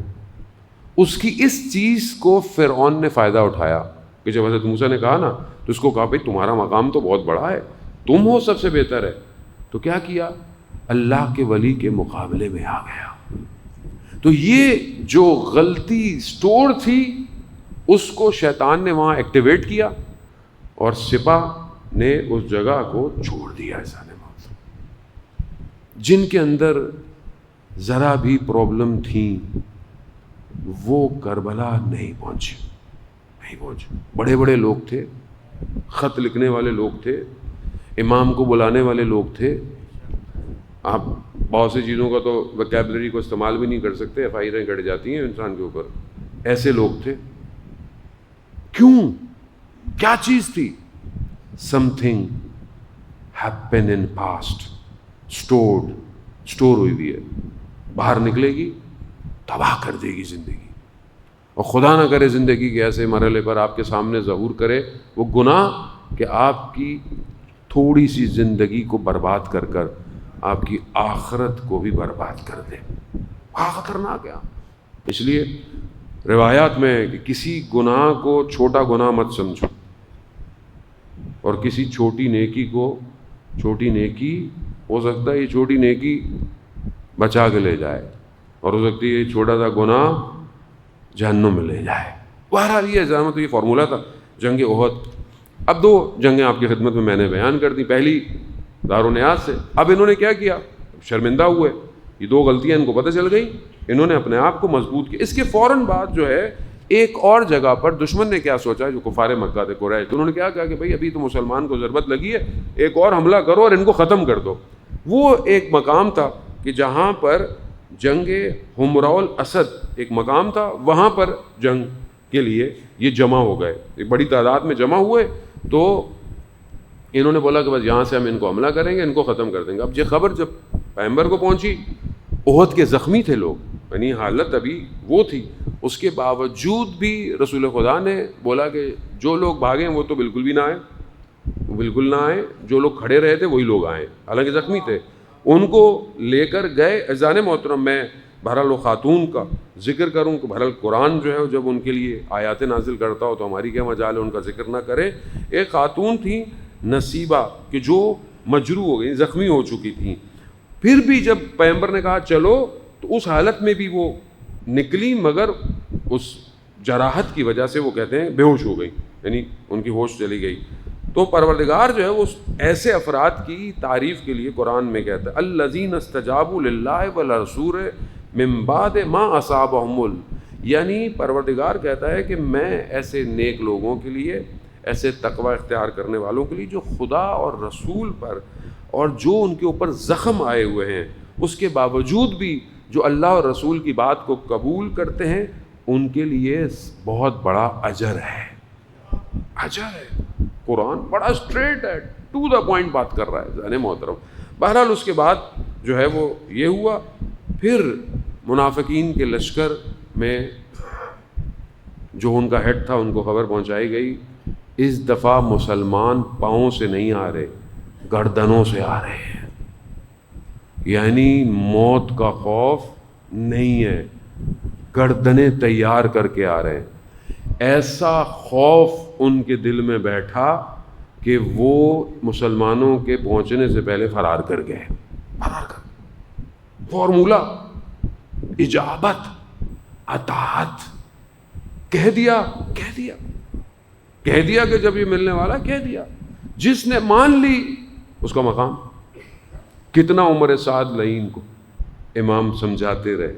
اس کی اس چیز کو فرعون نے فائدہ اٹھایا کہ جب حضرت موسیٰ نے کہا نا تو اس کو کہا بھائی تمہارا مقام تو بہت بڑا ہے, تم ہو سب سے بہتر ہے. تو کیا کیا؟ اللہ کے ولی کے مقابلے میں آ گیا. تو یہ جو غلطی سٹور تھی اس کو شیطان نے وہاں ایکٹیویٹ کیا اور سپاہ نے اس جگہ کو چھوڑ دیا. ایسا نے جن کے اندر ذرا بھی پرابلم تھی وہ کربلا نہیں پہنچے. بڑے بڑے لوگ تھے, خط لکھنے والے لوگ تھے, امام کو بلانے والے لوگ تھے. آپ بہت سی چیزوں کا تو ویکیبلری کو استعمال بھی نہیں کر سکتے, ایف آئی آریں کٹ جاتی ہیں انسان کے اوپر. ایسے لوگ تھے. کیوں؟ کیا چیز تھی؟ Some thing happen in past, store ہوئی ہے, باہر نکلے گی تباہ کر دے گی زندگی. اور خدا نہ کرے زندگی کے ایسے مرحلے پر آپ کے سامنے ظہور کرے وہ گناہ کہ آپ کی تھوڑی سی زندگی کو برباد کر کر آپ کی آخرت کو بھی برباد کر دے. خطرناک ہے. اس لیے روایات میں کہ کسی گناہ کو چھوٹا گناہ مت سمجھو, اور کسی چھوٹی نیکی کو, چھوٹی نیکی ہو سکتا ہے یہ چھوٹی نیکی بچا کے لے جائے, اور ہو سکتی ہے یہ چھوٹا سا گناہ جہنم میں لے جائے. بہرحال یہ تو یہ فارمولہ تھا جنگ احد. اب 2 جنگیں آپ کی خدمت میں نے بیان کر دی. پہلی دار و نیاز سے. اب انہوں نے کیا کیا؟ شرمندہ ہوئے, یہ 2 غلطیاں ان کو پتہ چل گئی, انہوں نے اپنے آپ کو مضبوط کیا. اس کے فوراً بعد جو ہے ایک اور جگہ پر دشمن نے کیا سوچا, جو کفار مکہ تھے قریش, تو انہوں نے کیا کہا کہ بھائی ابھی تو مسلمان کو ضربت لگی ہے, ایک اور حملہ کرو اور ان کو ختم کر دو. وہ ایک مقام تھا کہ جہاں پر جنگ حمراء الاسد ایک مقام تھا, وہاں پر جنگ کے لیے یہ جمع ہو گئے, ایک بڑی تعداد میں جمع ہوئے. تو انہوں نے بولا کہ بس یہاں سے ہم ان کو حملہ کریں گے, ان کو ختم کر دیں گے. اب یہ خبر جب پیغمبر کو پہنچی, احد کے زخمی تھے لوگ, یعنی حالت ابھی وہ تھی, اس کے باوجود بھی رسول خدا نے بولا کہ جو لوگ بھاگیں وہ تو بالکل بھی نہ آئیں, بالکل نہ آئیں, جو لوگ کھڑے رہے تھے وہی لوگ آئیں, حالانکہ زخمی تھے. ان کو لے کر گئے. اذان محترم میں بہرحال وہ خاتون کا ذکر کروں کہ بہرحال قرآن جو ہے جب ان کے لیے آیات نازل کرتا ہو تو ہماری کیا مجال ہے ان کا ذکر نہ کرے. ایک خاتون تھی نصیبہ کہ جو مجروح ہو گئی, زخمی ہو چکی تھیں, پھر بھی جب پیغمبر نے کہا چلو تو اس حالت میں بھی وہ نکلی, مگر اس جراحت کی وجہ سے وہ کہتے ہیں بے ہوش ہو گئی, یعنی ان کی ہوش چلی گئی. تو پروردگار جو ہے وہ ایسے افراد کی تعریف کے لیے قرآن میں کہتا ہے الذین استجابوا للہ والرسول من بعد ما اصابهم یعنی پروردگار کہتا ہے کہ میں ایسے نیک لوگوں کے لیے, ایسے تقوی اختیار کرنے والوں کے لیے جو خدا اور رسول پر اور جو ان کے اوپر زخم آئے ہوئے ہیں اس کے باوجود بھی جو اللہ اور رسول کی بات کو قبول کرتے ہیں ان کے لیے بہت بڑا اجر ہے. اجر ہے. قرآن بڑا اسٹریٹ ہے, ٹو دا پوائنٹ بات کر رہا ہے ذہن محترم. بہرحال اس کے بعد جو ہے وہ یہ ہوا, پھر منافقین کے لشکر میں جو ان کا ہیڈ تھا ان کو خبر پہنچائی گئی اس دفعہ مسلمان پاؤں سے نہیں آ رہے, گردنوں سے آ رہے ہیں, یعنی موت کا خوف نہیں ہے, گردنیں تیار کر کے آ رہے ہیں. ایسا خوف ان کے دل میں بیٹھا کہ وہ مسلمانوں کے پہنچنے سے پہلے فرار کر گئے. فرار کر فارمولا اجابت اطاعت کہہ دیا کہ جب یہ ملنے والا کہہ دیا, جس نے مان لی اس کا مقام. کتنا عمر سعد لعین کو امام سمجھاتے رہے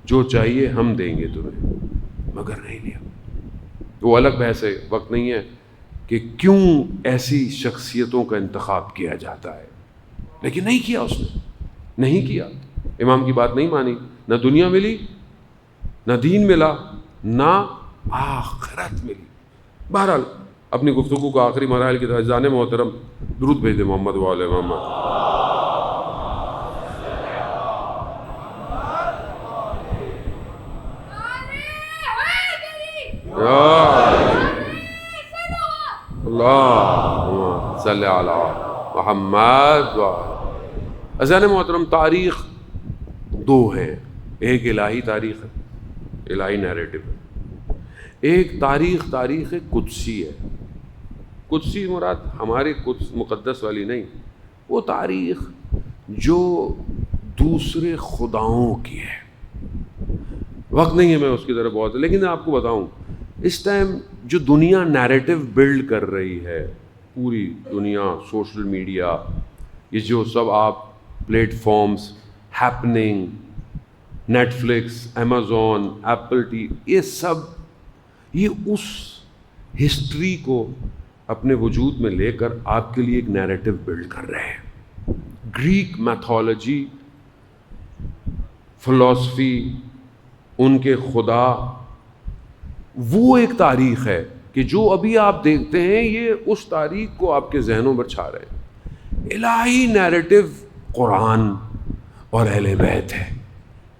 جو چاہیے ہم دیں گے تمہیں, مگر نہیں لیا. وہ الگ بحث ہے, وقت نہیں ہے کہ کیوں ایسی شخصیتوں کا انتخاب کیا جاتا ہے, لیکن نہیں کیا, اس نے نہیں کیا. امام کی بات نہیں مانی, نہ دنیا ملی, نہ دین ملا, نہ آخرت ملی. بہرحال اپنی گفتگو کو آخری مراحل کی طرح جانے محترم درود بھیج دے محمد و آل محمد. اللہم صلی علی محمد. عزیزان محترم, تاریخ دو ہے, ایک الہی تاریخ ہے, الہی نیریٹو ہے, ایک تاریخ قدسی ہے. قدسی مراد ہماری قدس مقدس والی نہیں, وہ تاریخ جو دوسرے خداؤں کی ہے. وقت نہیں ہے میں اس کی طرف بہت, لیکن میں آپ کو بتاؤں اس ٹائم جو دنیا نیریٹو بلڈ کر رہی ہے, پوری دنیا, سوشل میڈیا, یہ جو سب آپ پلیٹ فارمز, ہیپننگ, Netflix, Amazon, Apple TV, یہ سب یہ اس ہسٹری کو اپنے وجود میں لے کر آپ کے لیے ایک نیریٹو بلڈ کر رہے ہیں. گریک میتھولوجی, فلسفی, ان کے خدا, وہ ایک تاریخ ہے کہ جو ابھی آپ دیکھتے ہیں یہ اس تاریخ کو آپ کے ذہنوں پر چھا رہے ہیں. الہی نیریٹو قرآن اور اہل بیت ہے.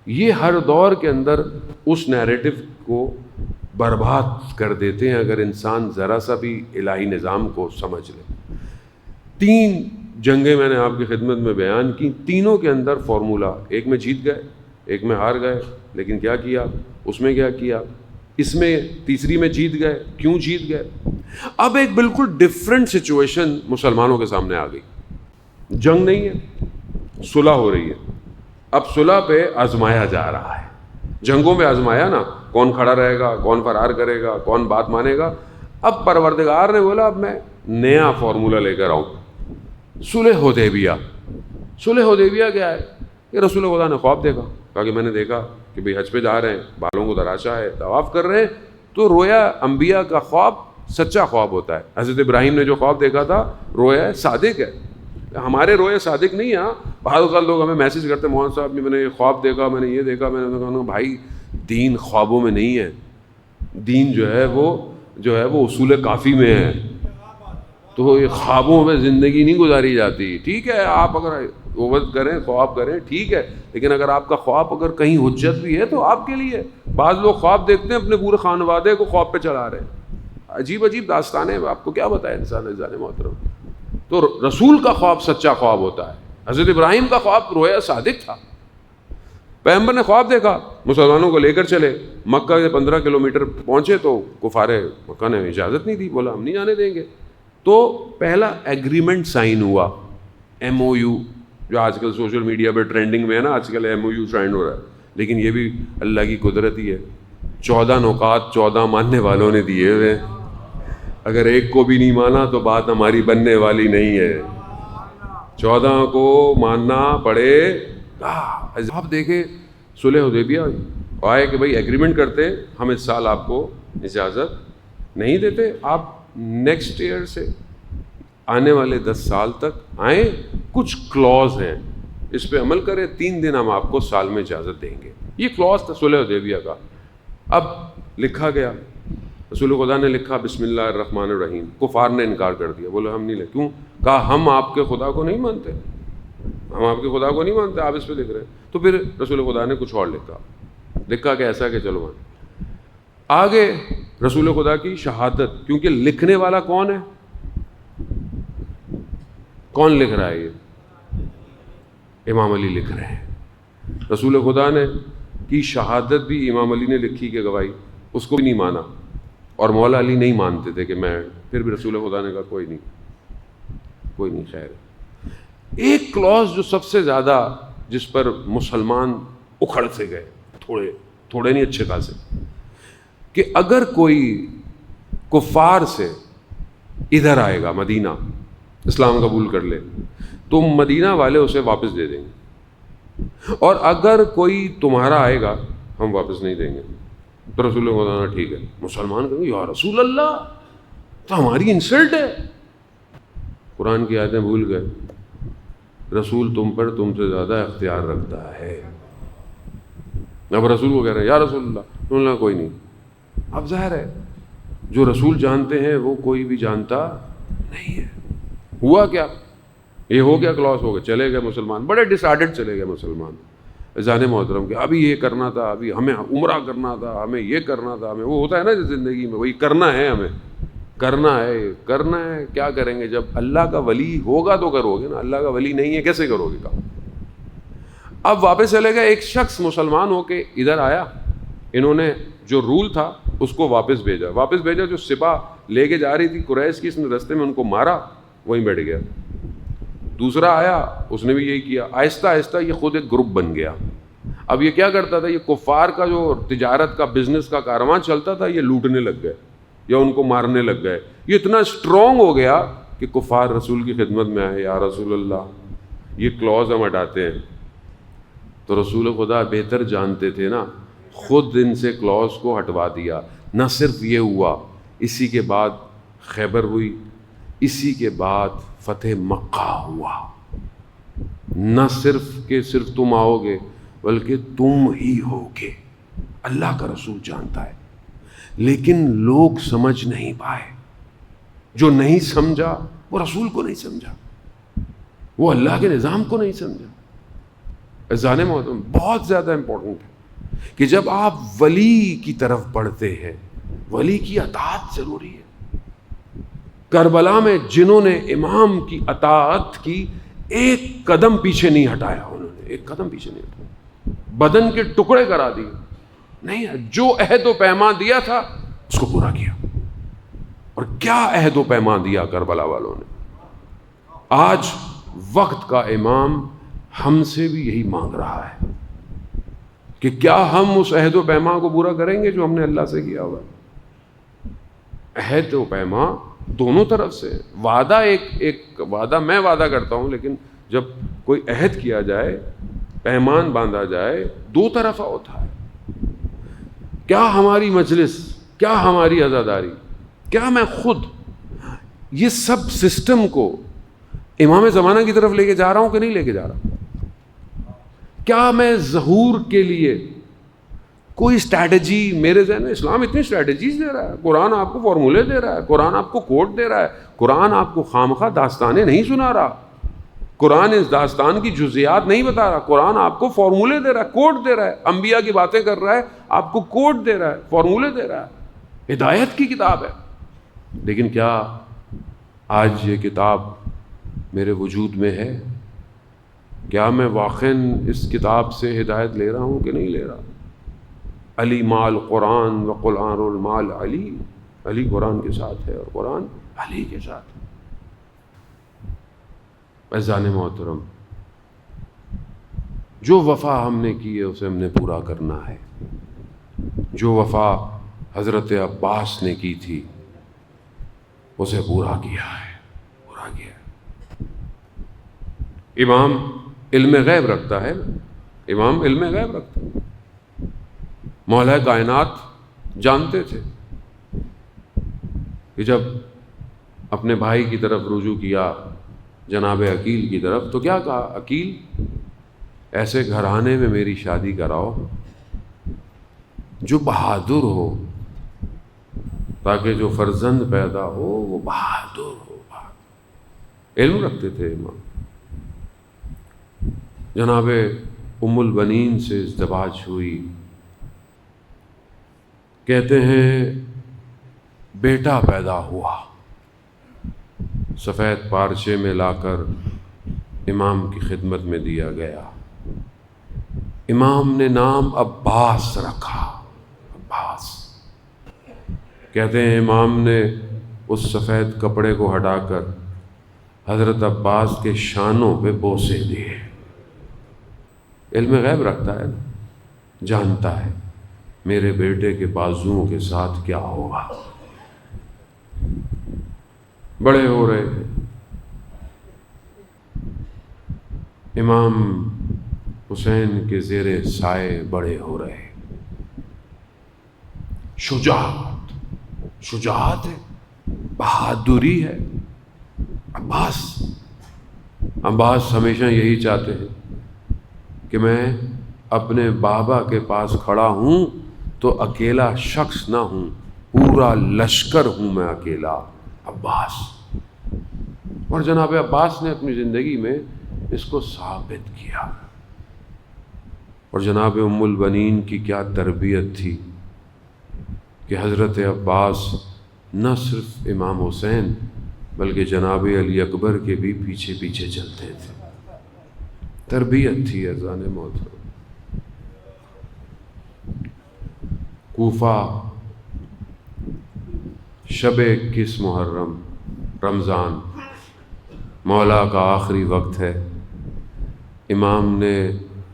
یہ ہر دور کے اندر اس نیریٹو کو برباد کر دیتے ہیں اگر انسان ذرا سا بھی الہی نظام کو سمجھ لے. 3 جنگیں میں نے آپ کی خدمت میں بیان کی, تینوں کے اندر فارمولا, ایک میں جیت گئے, ایک میں ہار گئے, لیکن کیا کیا, اس میں کیا کیا, اس میں تیسری میں جیت گئے. کیوں جیت گئے؟ اب ایک بالکل ڈفرینٹ سچویشن مسلمانوں کے سامنے آ گئی. جنگ نہیں ہے, صلح ہو رہی ہے. اب صلح پہ آزمایا جا رہا ہے. جنگوں میں آزمایا نا, کون کھڑا رہے گا, کون فرار کرے گا, کون بات مانے گا. اب پروردگار نے بولا اب میں نیا فارمولا لے کر آؤں, صلح حدیبیہ. صلح حدیبیہ کیا ہے کہ رسول خدا نے خواب دیکھا, کہا کہ میں نے دیکھا کہ بھئی حج پہ جا رہے ہیں, بالوں کو تراشا ہے, طواف کر رہے ہیں, تو رویا انبیاء کا خواب سچا خواب ہوتا ہے. حضرت ابراہیم نے جو خواب دیکھا تھا رویا صادق ہے. ہمارے روئے صادق نہیں ہیں. بعض اوقات لوگ ہمیں میسج کرتے ہیں مولانا صاحب میں نے یہ خواب دیکھا, میں نے یہ دیکھا, میں نے کہا بھائی دین خوابوں میں نہیں ہے, دین جو ہے وہ اصول کافی میں ہے. تو یہ خوابوں میں زندگی نہیں گزاری جاتی. ٹھیک ہے آپ اگر عبادت کریں, خواب کریں, ٹھیک ہے, لیکن اگر آپ کا خواب اگر کہیں حجت بھی ہے تو آپ کے لیے. بعض لوگ خواب دیکھتے ہیں اپنے پورے خانوادے کو خواب پہ چلا رہے ہیں. عجیب عجیب داستانیں, آپ کو کیا بتائے انسان جانے محترم. تو رسول کا خواب سچا خواب ہوتا ہے. حضرت ابراہیم کا خواب رویا صادق تھا. پیغمبر نے خواب دیکھا, مسلمانوں کو لے کر چلے, مکہ سے 15 کلومیٹر پہنچے تو کفار مکہ نے اجازت نہیں دی, بولا ہم نہیں جانے دیں گے. تو پہلا ایگریمنٹ سائن ہوا, MOU, جو آج کل سوشل میڈیا پہ ٹرینڈنگ میں ہے نا, آج کل MOU سائن ہو رہا ہے, لیکن یہ بھی اللہ کی قدرت ہی ہے. 14 نکات 14 ماننے والوں نے دیے ہوئے, اگر ایک کو بھی نہیں مانا تو بات ہماری بننے والی نہیں ہے, 14 کو ماننا پڑے گا. آپ دیکھیں صلح حدیبیہ آئے کہ بھائی ایگریمنٹ کرتے, ہم اس سال آپ کو اجازت نہیں دیتے, آپ نیکسٹ ایئر سے آنے والے 10 سال تک آئیں, کچھ کلوز ہیں اس پہ عمل کریں, 3 دن ہم آپ کو سال میں اجازت دیں گے. یہ کلوز تھا صلح حدیبیہ کا. اب لکھا گیا, رسول خدا نے لکھا بسم اللہ الرحمن الرحیم, کفار نے انکار کر دیا, بولے ہم نہیں لے. کیوں؟ کہا ہم آپ کے خدا کو نہیں مانتے, ہم آپ کے خدا کو نہیں مانتے, آپ اس پہ لکھ رہے ہیں. تو پھر رسول خدا نے کچھ اور لکھا کہ ایسا کہ چلو آگے رسول خدا کی شہادت, کیونکہ لکھنے والا کون ہے, کون لکھ رہا ہے, یہ امام علی لکھ رہے ہیں. رسول خدا نے کی شہادت بھی امام علی نے لکھی کہ گواہی, اس کو بھی نہیں مانا, اور مولا علی نہیں مانتے تھے کہ میں, پھر بھی رسول خدا نے کہا کوئی نہیں خیر. ایک کلوز جو سب سے زیادہ جس پر مسلمان اکھڑ سے گئے, تھوڑے نہیں اچھے خاصے, کہ اگر کوئی کفار سے ادھر آئے گا مدینہ, اسلام قبول کر لے, تو مدینہ والے اسے واپس دے دیں گے, اور اگر کوئی تمہارا آئے گا ہم واپس نہیں دیں گے. تو رسول اللہ خدا ٹھیک ہے. مسلمان کہیں گے یا رسول اللہ تو ہماری انسلٹ ہے. قرآن کی آیتیں بھول گئے, رسول تم پر تم سے زیادہ اختیار رکھتا ہے. اب رسول کو کہہ رہے ہیں یا رسول اللہ کوئی نہیں. اب ظاہر ہے جو رسول جانتے ہیں وہ کوئی بھی جانتا نہیں ہے. ہوا کیا, یہ ہو گیا, کلاس ہو گیا, چلے گئے مسلمان, بڑے ڈسارڈڈ چلے گئے مسلمان. اذان محترم کہ ابھی یہ کرنا تھا, ابھی ہمیں عمرہ کرنا تھا, ہمیں یہ کرنا تھا, ہمیں وہ ہوتا ہے نا زندگی میں, وہی کرنا ہے, ہمیں کرنا ہے. کیا کریں گے؟ جب اللہ کا ولی ہوگا تو کرو گے نا, اللہ کا ولی نہیں ہے کیسے کرو گے کام. اب واپس چلے گئے. ایک شخص مسلمان ہو کے ادھر آیا, انہوں نے جو رول تھا اس کو واپس بھیجا. جو سپاہ لے کے جا رہی تھی قریش کی, اس نے رستے میں ان کو مارا, وہیں بیٹھ گیا. دوسرا آیا, اس نے بھی یہی کیا. آہستہ آہستہ یہ خود ایک گروپ بن گیا. اب یہ کیا کرتا تھا, یہ کفار کا جو تجارت کا بزنس کا کارواں چلتا تھا, یہ لوٹنے لگ گئے یا ان کو مارنے لگ گئے. یہ اتنا اسٹرانگ ہو گیا کہ کفار رسول کی خدمت میں آئے, یا رسول اللہ یہ کلوز ہم ہٹاتے ہیں. تو رسول خدا بہتر جانتے تھے نا, خود ان سے کلوز کو ہٹوا دیا. نہ صرف یہ ہوا, اسی کے بعد خیبر ہوئی, اسی کے بعد فتح مکہ ہوا. نہ صرف کہ صرف تم آؤ گے, بلکہ تم ہی ہوگے. اللہ کا رسول جانتا ہے, لیکن لوگ سمجھ نہیں پائے. جو نہیں سمجھا وہ رسول کو نہیں سمجھا, وہ اللہ کے نظام کو نہیں سمجھا. اذان محترم بہت زیادہ امپورٹنٹ ہے کہ جب آپ ولی کی طرف بڑھتے ہیں, ولی کی اطاعت ضروری ہے. کربلا میں جنہوں نے امام کی اطاعت کی, ایک قدم پیچھے نہیں ہٹایا, انہوں نے ایک قدم پیچھے نہیں ہٹایا, بدن کے ٹکڑے کرا دیے. نہیں, جو عہد و پیمان دیا تھا اس کو پورا کیا. اور کیا عہد و پیمان دیا کربلا والوں نے. آج وقت کا امام ہم سے بھی یہی مانگ رہا ہے کہ کیا ہم اس عہد و پیمان کو پورا کریں گے جو ہم نے اللہ سے کیا ہوا. عہد و پیمان دونوں طرف سے. وعدہ ایک وعدہ میں وعدہ کرتا ہوں, لیکن جب کوئی عہد کیا جائے, پیمان باندھا جائے, دو طرفہ ہوتا ہے. کیا ہماری مجلس, کیا ہماری عزاداری, کیا میں خود یہ سب سسٹم کو امام زمانہ کی طرف لے کے جا رہا ہوں کہ نہیں لے کے جا رہا؟ کیا میں ظہور کے لیے کوئی اسٹریٹجی میرے ذہن میں؟ اسلام اتنی اسٹریٹجیز دے رہا ہے, قرآن آپ کو فارمولے دے رہا ہے, قرآن آپ کو کوڈ دے رہا ہے, قرآن آپ کو خامخواہ داستانیں نہیں سنا رہا, قرآن اس داستان کی جزیات نہیں بتا رہا, قرآن آپ کو فارمولے دے رہا ہے, کوڈ دے رہا ہے. انبیاء کی باتیں کر رہا ہے, آپ کو کوڈ دے رہا ہے, فارمولے دے رہا ہے, ہدایت کی کتاب ہے. لیکن کیا آج یہ کتاب میرے وجود میں ہے؟ کیا میں واقعاً اس کتاب سے ہدایت لے رہا ہوں کہ نہیں لے رہا؟ علی مال قرآن و قرآن المال علی، علی قرآن کے ساتھ ہے اور قرآن علی کے ساتھ ہے۔ عزیزان محترم، جو وفا ہم نے کی ہے اسے ہم نے پورا کرنا ہے۔ جو وفا حضرت عباس نے کی تھی اسے پورا کیا ہے، پورا کیا ہے۔ امام علم غیب رکھتا ہے، امام علم غیب رکھتا ہے۔ مولا کائنات جانتے تھے کہ جب اپنے بھائی کی طرف رجوع کیا جناب عقیل کی طرف تو کیا کہا؟ عقیل ایسے گھرانے میں میری شادی کراؤ جو بہادر ہو، تاکہ جو فرزند پیدا ہو وہ بہادر ہو۔ علم رکھتے تھے امام۔ جناب ام البنین سے ازدواج ہوئی، کہتے ہیں بیٹا پیدا ہوا، سفید پارچے میں لا کر امام کی خدمت میں دیا گیا۔ امام نے نام عباس رکھا، عباس۔ کہتے ہیں امام نے اس سفید کپڑے کو ہٹا کر حضرت عباس کے شانوں پہ بوسے دیے۔ علم غیب رکھتا ہے، جانتا ہے میرے بیٹے کے بازوؤں کے ساتھ کیا ہوگا۔ بڑے ہو رہے ہیں امام حسین کے زیر سائے، بڑے ہو رہے۔ شجاعت، شجاعت ہے، بہادری ہے۔ عباس ہمیشہ یہی چاہتے ہیں کہ میں اپنے بابا کے پاس کھڑا ہوں تو اکیلا شخص نہ ہوں، پورا لشکر ہوں میں اکیلا۔ عباس، اور جناب عباس نے اپنی زندگی میں اس کو ثابت کیا۔ اور جناب ام البنین کی کیا تربیت تھی کہ حضرت عباس نہ صرف امام حسین بلکہ جناب علی اکبر کے بھی پیچھے پیچھے چلتے تھے۔ تربیت تھی اذان محترم۔ کوفہ، شب 21 محرم، رمضان، مولا کا آخری وقت ہے۔ امام نے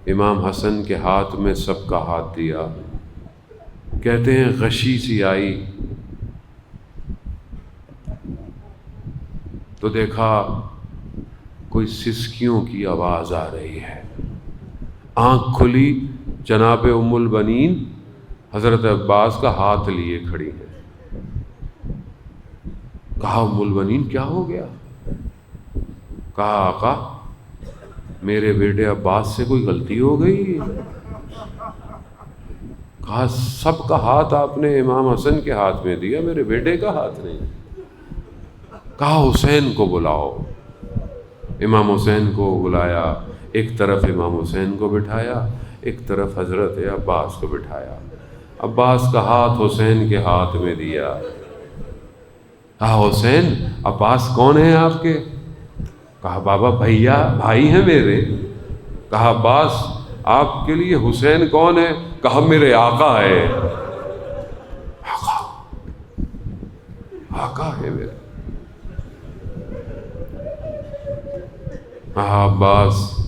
امام حسن کے ہاتھ میں سب کا ہاتھ دیا۔ کہتے ہیں غشی سی آئی تو دیکھا کوئی سسکیوں کی آواز آ رہی ہے۔ آنکھ کھلی، جناب ام البنین حضرت عباس کا ہاتھ لیے کھڑی ہے۔ کہا ام البنین کیا ہو گیا؟ کہا آقا میرے بیٹے عباس سے کوئی غلطی ہو گئی۔ کہا سب کا ہاتھ آپ نے امام حسن کے ہاتھ میں دیا، میرے بیٹے کا ہاتھ نہیں۔ کہا حسین کو بلاؤ۔ امام حسین کو بلایا، ایک طرف امام حسین کو بٹھایا، ایک طرف حضرت عباس کو بٹھایا۔ عباس کا ہاتھ حسین کے ہاتھ میں دیا۔ کہا حسین، عباس کون ہیں آپ کے؟ کہا بابا بھیا، بھائی ہیں میرے۔ کہا عباس آپ کے لیے حسین کون ہے؟ کہا میرے آقا ہے۔ آقا، آقا ہے میرے۔ کہا عباس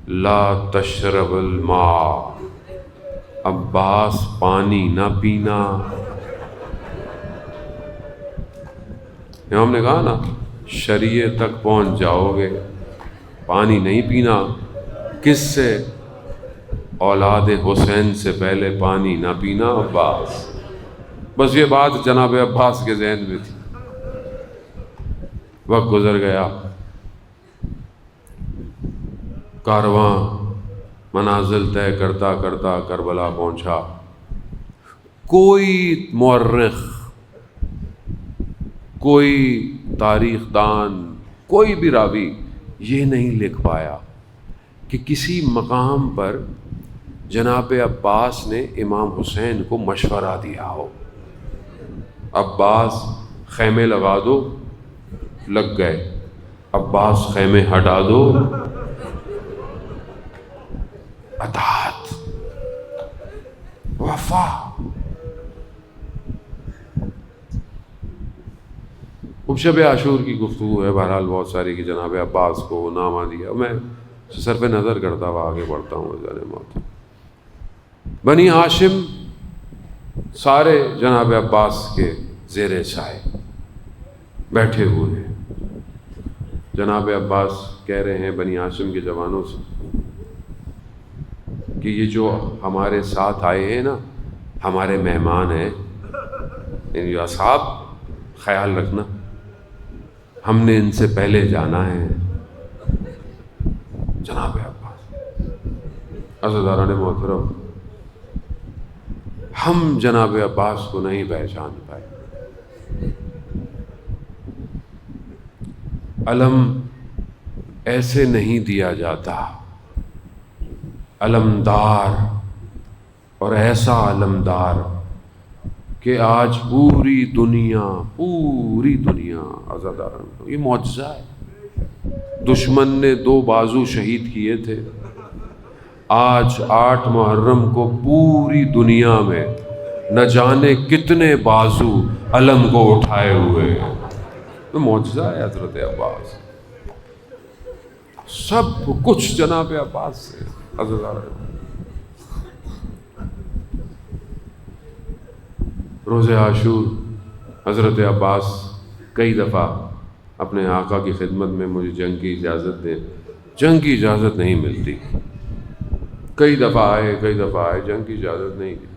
لا تشرب الماء، عباس پانی نہ پینا۔ امام نے کہا نا شریعے تک پہنچ جاؤ گے، پانی نہیں پینا۔ کس سے؟ اولاد حسین سے پہلے پانی نہ پینا عباس۔ بس یہ بات جناب عباس کے ذہن میں تھی۔ وقت گزر گیا، کارواں منازل طے کرتا کرتا کربلا پہنچا۔ کوئی مورخ، کوئی تاریخ دان، کوئی بھی راوی یہ نہیں لکھ پایا کہ کسی مقام پر جناب عباس نے امام حسین کو مشورہ دیا ہو۔ عباس خیمے لگا دو، لگ گئے۔ عباس خیمے ہٹا دو، اطاعت، وفا. اب شب عاشور کی گفتگو ہے بہرحال بہت ساری کہ جناب عباس کو نامہ دیا. میں صرف نظر کرتا ہوا آگے بڑھتا ہوں. عزیزان موت، بنی ہاشم سارے جناب عباس کے زیر سائے بیٹھے ہوئے ہیں. جناب عباس کہہ رہے ہیں بنی ہاشم کے جوانوں سے کہ یہ جو ہمارے ساتھ آئے ہیں نا، ہمارے مہمان ہیں، یعنی اصحاب، خیال رکھنا ہم نے ان سے پہلے جانا ہے. جناب عباس، عزیزان محترم، ہم جناب عباس کو نہیں پہچان پائے. علم ایسے نہیں دیا جاتا، علمدار، اور ایسا علمدار کہ آج پوری دنیا عزاداران، یہ معجزہ ہے. دشمن نے 2 بازو شہید کیے تھے، آج 8 محرم کو پوری دنیا میں نہ جانے کتنے بازو علم کو اٹھائے ہوئے ہیں. تو معجزہ ہے حضرت عباس. سب کچھ جناب عباس سے. روز عاشور حضرت عباس کئی دفعہ اپنے آقا کی خدمت میں مجھے جنگ کی اجازت دیں، جنگ کی اجازت نہیں ملتی. کئی دفعہ آئے، جنگ کی اجازت نہیں دی.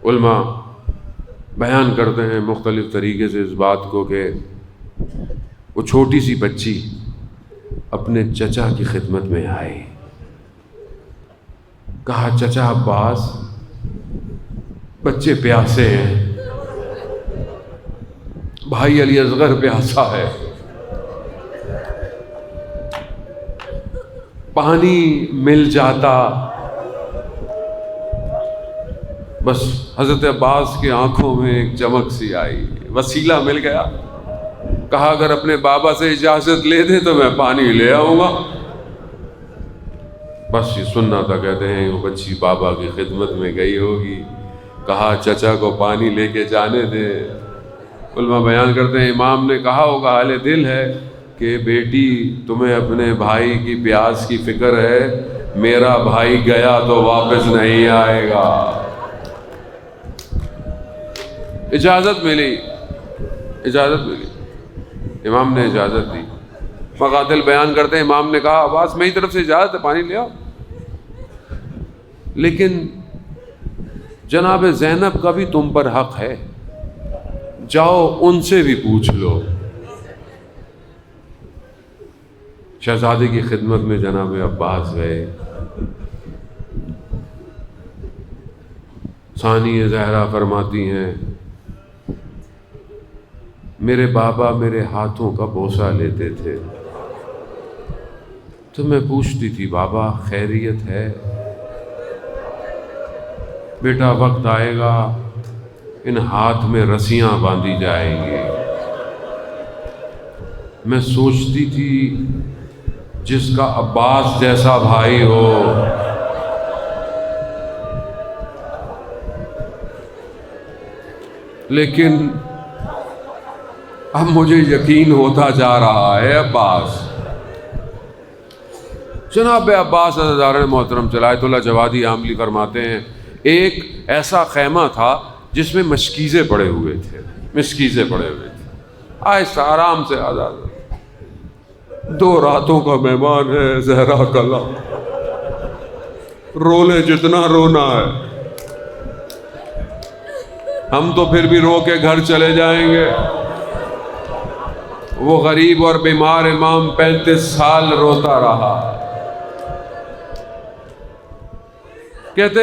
علماء بیان کرتے ہیں مختلف طریقے سے اس بات کو کہ وہ چھوٹی سی بچی اپنے چچا کی خدمت میں آئی، کہا چچا عباس بچے پیاسے ہیں، بھائی علی اصغر پیاسا ہے، پانی مل جاتا. بس حضرت عباس کی آنکھوں میں ایک چمک سی آئی، وسیلہ مل گیا. کہا اگر اپنے بابا سے اجازت لے دے تو میں پانی لے آؤں گا. بس یہ سننا تھا. کہتے ہیں وہ بچی بابا کی خدمت میں گئی ہوگی، کہا چچا کو پانی لے کے جانے دے. علماء بیان کرتے ہیں امام نے کہا ہوگا حال دل ہے کہ بیٹی تمہیں اپنے بھائی کی پیاس کی فکر ہے، میرا بھائی گیا تو واپس نہیں آئے گا. اجازت ملی، امام نے اجازت دی. مقاتل بیان کرتے ہیں امام نے کہا عباس میری طرف سے اجازت ہے، پانی لے آؤ. لیکن جناب زینب کا بھی تم پر حق ہے، جاؤ ان سے بھی پوچھ لو. شہزادے کی خدمت میں جناب عباس گئے. ثانی زہرا فرماتی ہیں میرے بابا میرے ہاتھوں کا بوسہ لیتے تھے تو میں پوچھتی تھی بابا خیریت ہے؟ بیٹا وقت آئے گا ان ہاتھ میں رسیاں باندھی جائیں گی. میں سوچتی تھی جس کا عباس جیسا بھائی ہو، لیکن اب مجھے یقین ہوتا جا رہا ہے عباس. جناب عباس عزیزان محترم چلائت اللہ جوادی عاملی فرماتے ہیں ایک ایسا خیمہ تھا جس میں مشکیزیں پڑے ہوئے تھے. آہستہ آرام سے آزاد. 2 راتوں کا مہمان ہے زہرا کلا، رو لے جتنا رونا ہے، ہم تو پھر بھی رو کے گھر چلے جائیں گے. وہ غریب اور بیمار امام 35 سال روتا رہا. کہتے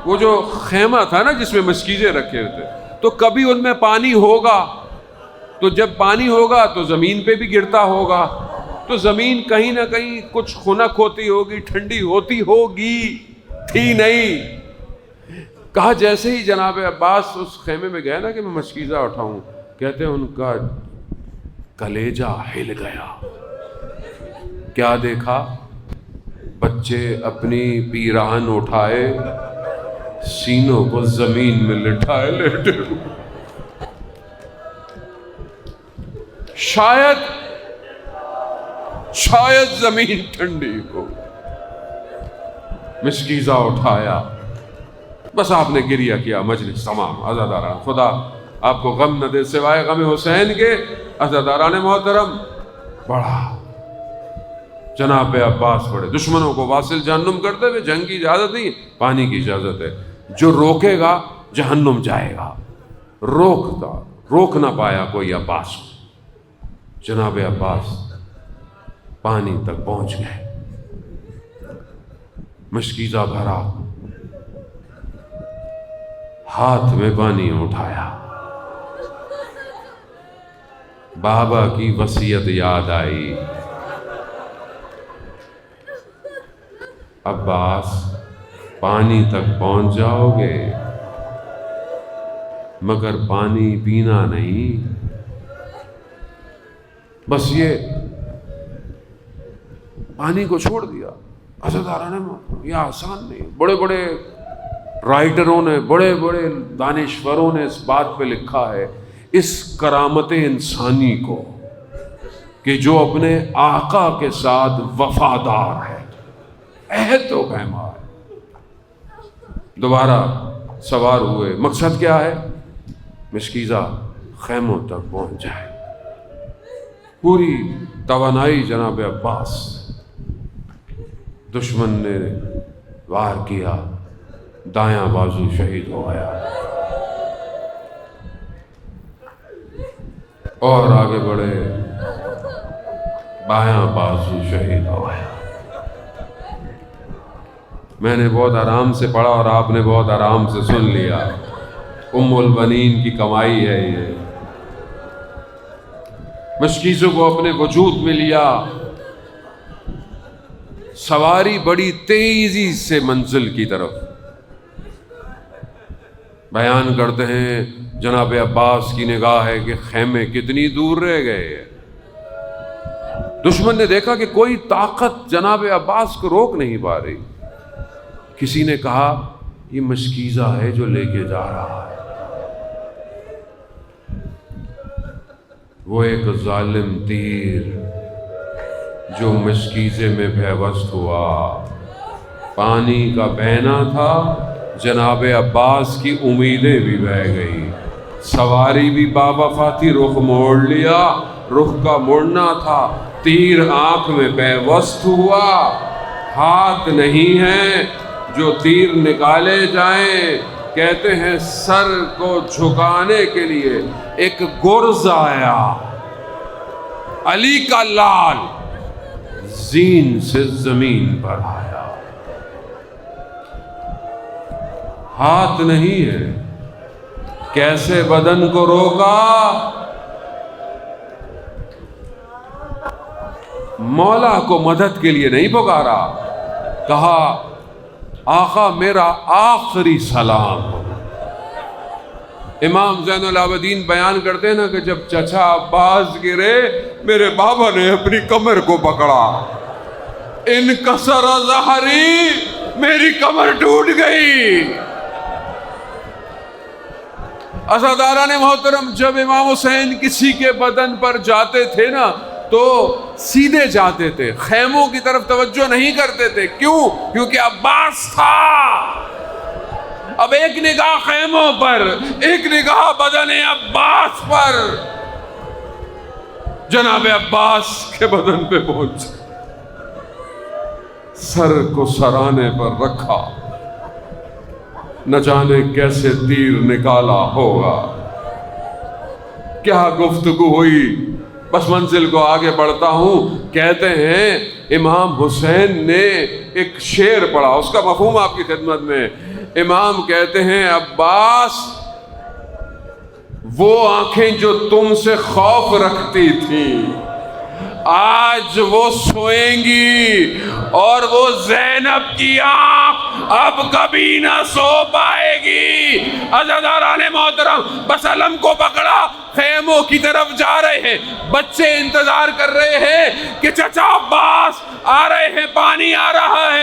وہ جو خیمہ تھا نا جس میں مشکیزیں رکھے ہوتے، تو کبھی ان میں پانی ہوگا، تو جب پانی ہوگا تو زمین پہ بھی گرتا ہوگا، تو زمین کہیں نہ کہیں کچھ خنک ہوتی ہوگی، ٹھنڈی ہوتی ہوگی، تھی نہیں. کہا جیسے ہی جناب عباس اس خیمے میں گئے نا کہ میں مشکیزہ اٹھاؤں، کہتے ہیں ان کا کلیجہ ہل گیا. کیا دیکھا؟ بچے اپنی پیراہن اٹھائے سینوں کو زمین میں لٹائے لیٹے ہوئے. شاید زمین ٹھنڈی ہو. مشکیزہ اٹھایا، بس آپ نے گریہ کیا. مجلس تمام. عزاداران خدا آپ کو غم نہ دے سوائے غم حسین کے. عزاداران محترم، بڑھا جناب عباس بڑے دشمنوں کو واصل جہنم کرتے ہوئے. جنگ کی اجازت نہیں، پانی کی اجازت ہے. جو روکے گا جہنم جائے گا. روک نہ پایا کوئی عباس کو. جناب عباس پانی تک پہنچ گئے. مشکیزہ بھرا، ہاتھ میں پانی اٹھایا. بابا کی وصیت یاد آئی. عباس پانی تک پہنچ جاؤ گے مگر پانی پینا نہیں. بس یہ پانی کو چھوڑ دیا. عزاداران نے یہ آسان نہیں. بڑے بڑے رائٹروں نے، بڑے بڑے دانشوروں نے اس بات پہ لکھا ہے، اس کرامت انسانی کو کہ جو اپنے آقا کے ساتھ وفادار ہے، عہد تو پیما ہے. دوبارہ سوار ہوئے. مقصد کیا ہے؟ مشکیزہ خیموں تک پہنچ جائے. پوری توانائی جناب عباس. دشمن نے وار کیا، دایاں بازو شہید ہو گیا اور آگے بڑھے، بایاں بازو شہید ہو گیا. میں نے بہت آرام سے پڑھا اور آپ نے بہت آرام سے سن لیا. ام البنین کی کمائی ہے یہ. مشکیزوں کو اپنے وجود میں لیا. سواری بڑی تیزی سے منزل کی طرف. بیان کرتے ہیں جناب عباس کی نگاہ ہے کہ خیمے کتنی دور رہ گئے. دشمن نے دیکھا کہ کوئی طاقت جناب عباس کو روک نہیں پا رہی. کسی نے کہا یہ مشکیزہ ہے جو لے کے جا رہا ہے. وہ ایک ظالم تیر جو مشکیزے میں پیوست ہوا. پانی کا بہنا تھا، جناب عباس کی امیدیں بھی بہہ گئی. سواری بھی بابا تھی، رخ موڑ لیا. رخ کا مڑنا تھا. تیر آنکھ میں پیوست ہوا. ہاتھ نہیں ہے جو تیر نکالے جائیں. کہتے ہیں سر کو جھکانے کے لیے ایک گرز آیا. علی کا لال زین سے زمین پر آیا. ہاتھ نہیں ہے، کیسے بدن کو روکا. مولا کو مدد کے لیے نہیں پکارا. کہا آقا میرا آخری سلام. امام زین العابدین بیان کرتے ہیں نا کہ جب چچا عباس گرے، میرے بابا نے اپنی کمر کو پکڑا. انکسر ظہری، میری کمر ٹوٹ گئی. عزاداران محترم، جب امام حسین کسی کے بدن پر جاتے تھے نا تو سیدھے جاتے تھے، خیموں کی طرف توجہ نہیں کرتے تھے. کیوں؟ کیونکہ عباس تھا. اب ایک نگاہ خیموں پر، ایک نگاہ بدن عباس پر. جناب عباس کے بدن پہ پہنچ، سر کو سرانے پر رکھا. نہ جانے کیسے تیر نکالا ہوگا، کیا گفتگو ہوئی. بس منزل کو آگے بڑھتا ہوں. کہتے ہیں امام حسین نے ایک شعر پڑھا، اس کا مفہوم آپ کی خدمت میں. امام کہتے ہیں عباس، وہ آنکھیں جو تم سے خوف رکھتی تھیں آج وہ سوئیں گی، اور وہ زینب کی آنکھ اب کبھی نہ سو پائے گی. عزاداران محترم، بس علم کو پکڑا، خیموں کی طرف جا رہے ہیں. بچے انتظار کر رہے ہیں کہ چچا عباس آ رہے ہیں، پانی آ رہا ہے.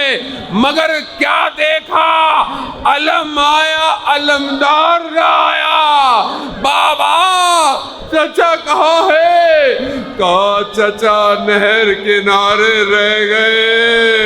مگر کیا دیکھا؟ علم آیا، علمدار نہ آیا۔ بابا چچا کہاں ہے؟ کہا چچا نہر کنارے رہ گئے۔